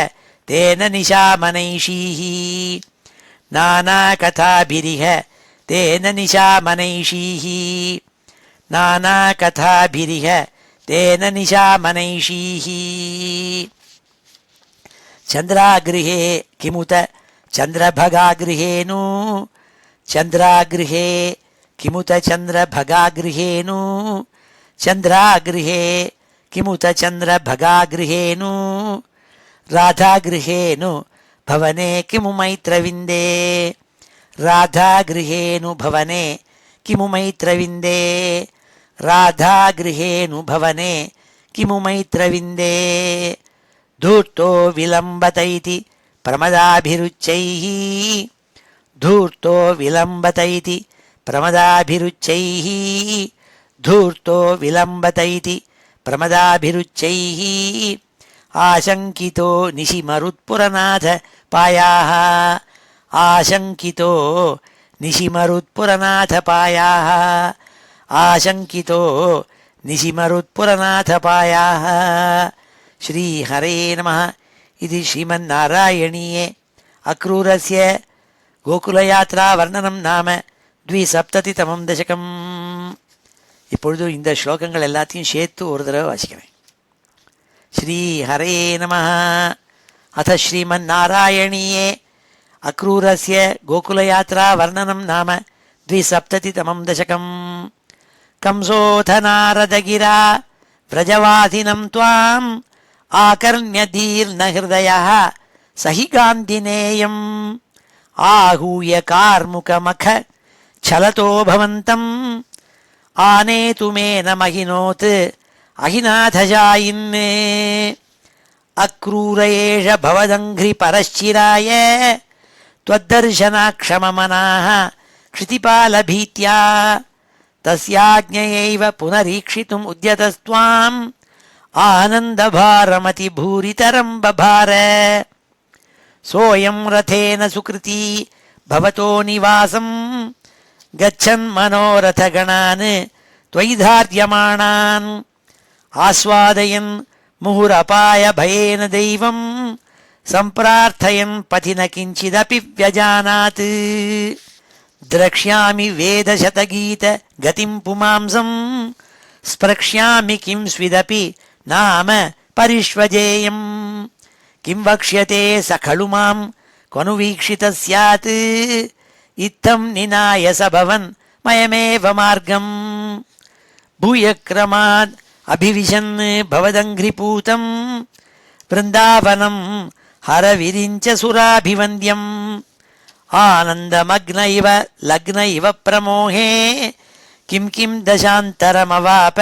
तेन निशामनैषीः नानाकथाभिरिह तेन निशामनैषीः नानाकथाभिरिह तेन निशामनैषीः चन्द्रागृहे किमुत चन्द्रभगागृहेनु चन्द्रागृहे किमुत चन्द्रभगागृहेनु चन्द्रागृहे किमुत चन्द्रभगागृहेनु राधागृहेनु भवने किमु मैत्रविन्दे राधागृहेनु भवने किमु मैत्रविन्दे राधागृहेनु भवने किमु मैत्रविन्दे धूर्तो विलम्बत इति प्रमदाभिरुच्चैः धूर्तो विलम्बत इति प्रमदाभिरुच्चैः धूर्तो विलम्बत इति प्रमदाभिरुच्चैः आशङ्कितो निशिमरुत्पुरनाथ पायाः आशङ्कितो निशिमरुत्पुरनाथ पायाः आशङ्कितो निशिमरुत्पुरनाथ पायाः श्रीहरे नमः इति श्रीमन्नारायणीये अक्रूरस्य गोकुलयात्रा वर्णनं नाम 270तमं दशकम्. இப்பொழுது இந்த ஸ்லோகங்கள் எல்லாத்தையும் சேர்த்து ஒரு தடவை வாசிக்கிறேன். श्रीहरे नमः. अथ श्रीमन्नारायणीये अक्रूरस्य गोकुलयात्रा वर्णनं नाम 270तमं दशकम्. कंसोऽथ नारदगिरा व्रजवासिनं त्वाम् आकर्ण्यदीर्णहृदयः सहि गान्धिनेयम् आहूय कार्मुकमख छलतो भवन्तम् आनेतुमेन महिनोत् अहिनाथजायिन् अक्रूर एष भवदङ्घ्रिपरश्चिराय त्वद्दर्शनाक्षममनाः क्षितिपालभीत्या तस्याज्ञयैव पुनरीक्षितुम् उद्यतस्त्वाम् आनन्दभारमतिभूरितरं बभार सोऽयं रथेन सुकृती भवतो निवासं गच्छन् मनोरथगणान् त्वयि धार्यमाणान् आस्वादयन् मुहुरपाय भयेन दैवं सम्प्रार्थयन् पथि न किञ्चिदपि व्यजानात् द्रक्ष्यामि वेदशतगीत गतिं पुमांसं स्प्रक्ष्यामि किं स्विदपि नाम परिष्वजेयम् किं वक्ष्यते स खलु मां क्वनु वीक्षितः स्यात् इत्थं निनाय स भवन् मयमेव मार्गम् भूयक्रमाद् अभिविशन् भवदङ्घ्रिपूतं वृन्दावनं हरविरिञ्च सुराभिवन्द्यम् आनन्दमग्न इव लग्न इव प्रमोहे किं किं दशान्तरमवाप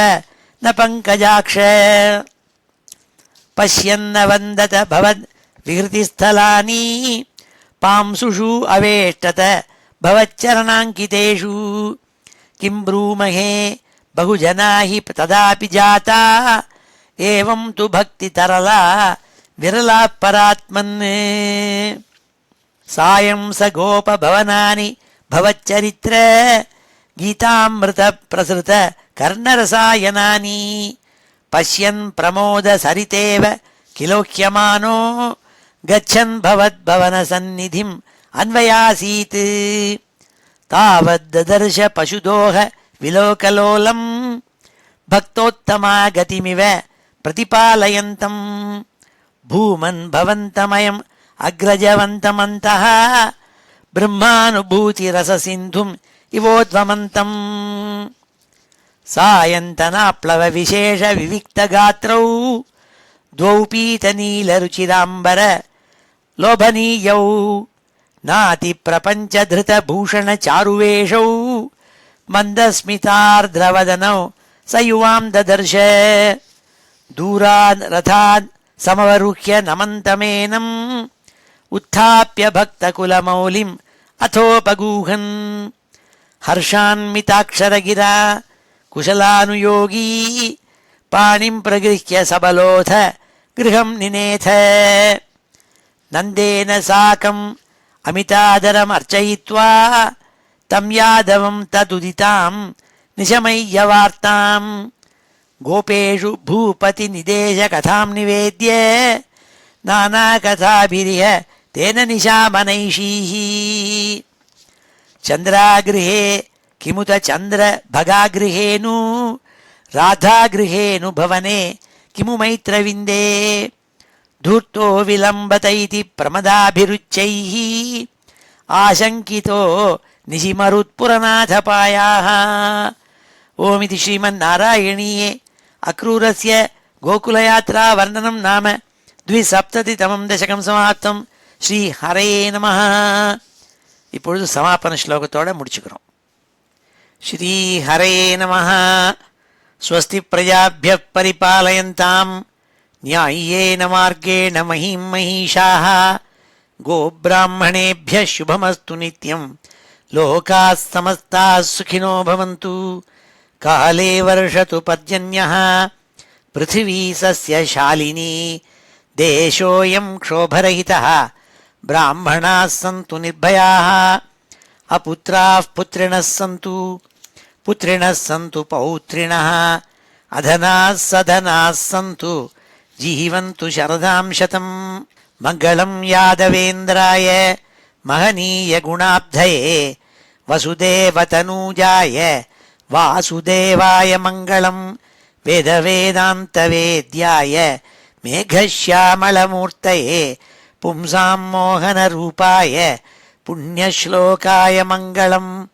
न पङ्कजाक्ष पश्यन्न वन्दत भवद् विहृतिस्थलानि पांसुषु अवेष्टत भवच्चरणाङ्कितेषु किं ब्रूमहे बहुजना हि तदापि जाता एवं तु भक्तितरला विरला परात्मन् सायं स गोपभवनानि भवच्चरित्र गीतामृत प्रसृत कर्णरसायनानि पश्यन् प्रमोद सरितेव किलोह्यमानो गच्छन् भवद्भवनसन्निधिम् अन्वयासीत् तावद्ददर्श पशुदोह विलोकलोलम् भक्तोत्तमा गतिमिव प्रतिपालयन्तम् भूमन् भवन्तमयम् अग्रजवन्तमन्तः ब्रह्मानुभूतिरससिन्धुम् इवोद्वमन्तम् सायन्तनाप्लव विशेष विविक्तगात्रौ द्वौ पीतनीलरुचिराम्बर लोभनीयौ नाति प्रपञ्चधृतभूषणचारुवेषौ मन्दस्मितार्द्रवदनौ स युवां ददर्श दूरान् रथान् समवरुह्य नमन्तमेनम् उत्थाप्य भक्तकुलमौलिम् अथोपगूहन् हर्षान्विताक्षरगिरा कुशलानुयोगी पाणिं प्रगृह्य सबलोऽथ गृहं निनेथ नन्देन साकम् अमितादरमर्चयित्वा तं यादवं तदुदितां निशमय्यवार्ताम् गोपेषु भूपतिनिदेशकथां निवेद्य नानाकथाभिरिह तेन निशामनैषीः चन्द्रागृहे किमुत चन्द्रभगागृहेनु राधागृहेनु भवने किमु मैत्रविन्दे धूर्तो विलम्बत इति प्रमदाभिरुच्चैः आशङ्कितो निशिमरुत्पुरनाथपायाः। ओमिति श्रीमन्नारायणीये अक्रूरस्य गोकुलयात्रा वर्णनं नाम 270तमं दशकं समाप्तं. ஸ்ரீ ஹரே நமஹ. இப்பொழுது சமாபன ஸ்லோகத்தோட முடிச்சுக்கிறோம். ஸ்ரீ ஹரே நமஹ. ஸ்வஸ்தி பிரஜாभ्यः परिपालयन्ताम् न्याय्येन मार्गेण महीं महिषाः गोब्राह्मणेभ्यः शुभमस्तु नित्यम् लोकाः समस्ताः सुखिनो भवन्तु. काले वर्षतु पर्जन्यः पृथिवी सस्यशालिनी देशोऽयं क्षोभरहितः ब्राह्मणाः सन्तु निर्भयाः अपुत्राः पुत्रिणः सन्तु पुत्रिणः सन्तु पौत्रिणः अधनाः सधनाः सन्तु जीवन्तु शरदां शतम्. मङ्गलं यादवेन्द्राय महनीय गुणाब्धये वसुदेवतनूजाय वासुदेवाय मङ्गलम्. वेदवेदान्तवेद्याय मेघश्यामलमूर्तये पुंसां मोहनरूपाय पुण्यश्लोकाय मङ्गलम्.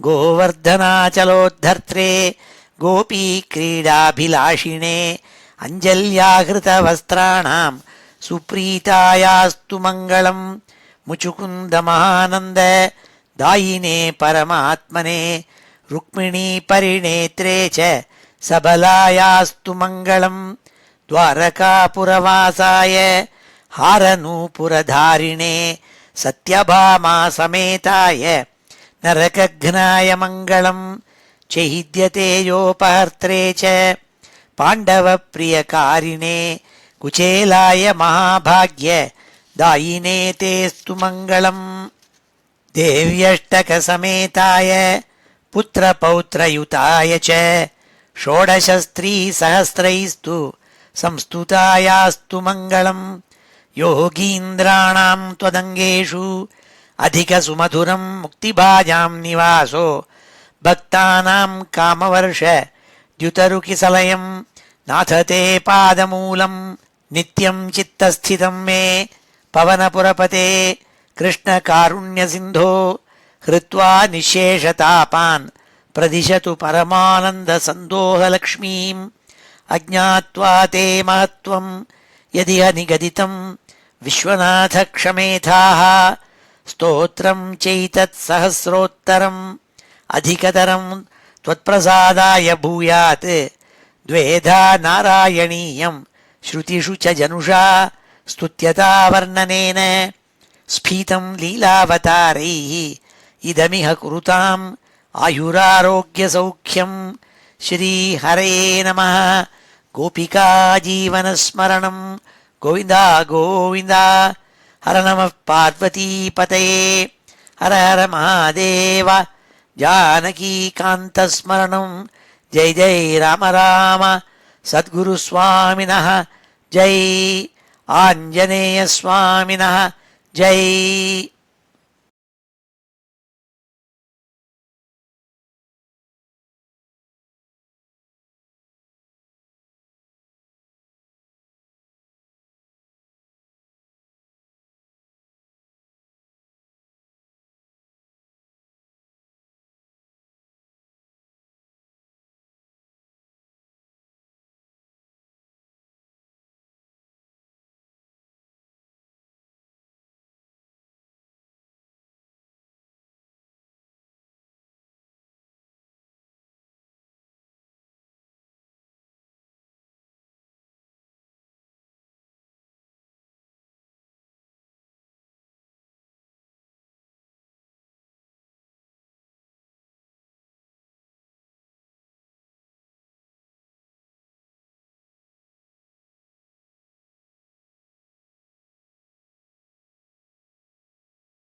गोवर्धनाचलोद्धर्त्रे गोपीक्रीडाभिलाषिणे अञ्जल्याहृतवस्त्राणां सुप्रीतायास्तु मङ्गलम्. मुचुकुन्दमहानन्द दायिने परमात्मने रुक्मिणी परिणेत्रे च सबलायास्तु मङ्गलम्. द्वारकापुरवासाय हारनूपुरधारिणे सत्यभामा समेताय नरकघ्नाय मङ्गलम्. चैद्यतेजोपहर्त्रे च पाण्डवप्रियकारिणे कुचेलाय महाभाग्य दायिने तेस्तु मङ्गलम्. देव्यष्टकसमेताय पुत्रपौत्रयुताय च षोडशस्त्रीसहस्रैस्तु संस्तुतायास्तु मङ्गलम्. योगीन्द्राणां त्वदङ्गेषु अधिकसुमधुरं मुक्तिभाजां निवासो भक्तानां कामवर्ष द्युतरुकिसलयं नाथ ते पादमूलं नित्यं चित्तस्थितं मे पवनपुरपते कृष्णकारुण्यसिन्धो हृत्वा निःशेषतापान् प्रदिशतु परमानन्दसन्दोहलक्ष्मीम्. अज्ञात्वा ते महत्त्वं यदिह निगदितं विश्वनाथ क्षमेथाः. स्तोत्रं चैतत्सहस्रोत्तरम् अधिकतरं त्वत्प्रसादाय भूयात्. द्वेधा नारायणीयं श्रुतिषु च जनुषा स्तुत्यता वर्णनेन स्फीतं लीलावतारैः इदमिह कुरुताम् आयुरारोग्यसौख्यम्. श्रीहरे नमः. गोपिका जीवनस्मरणं गोविन्द गोविन्द. हर नमः पार्वतीपतये हर हर महादेव. जानकीकान्तस्मरणं जय जय राम राम. सद्गुरुस्वामिनः जय. आञ्जनेयस्वामिनः जय.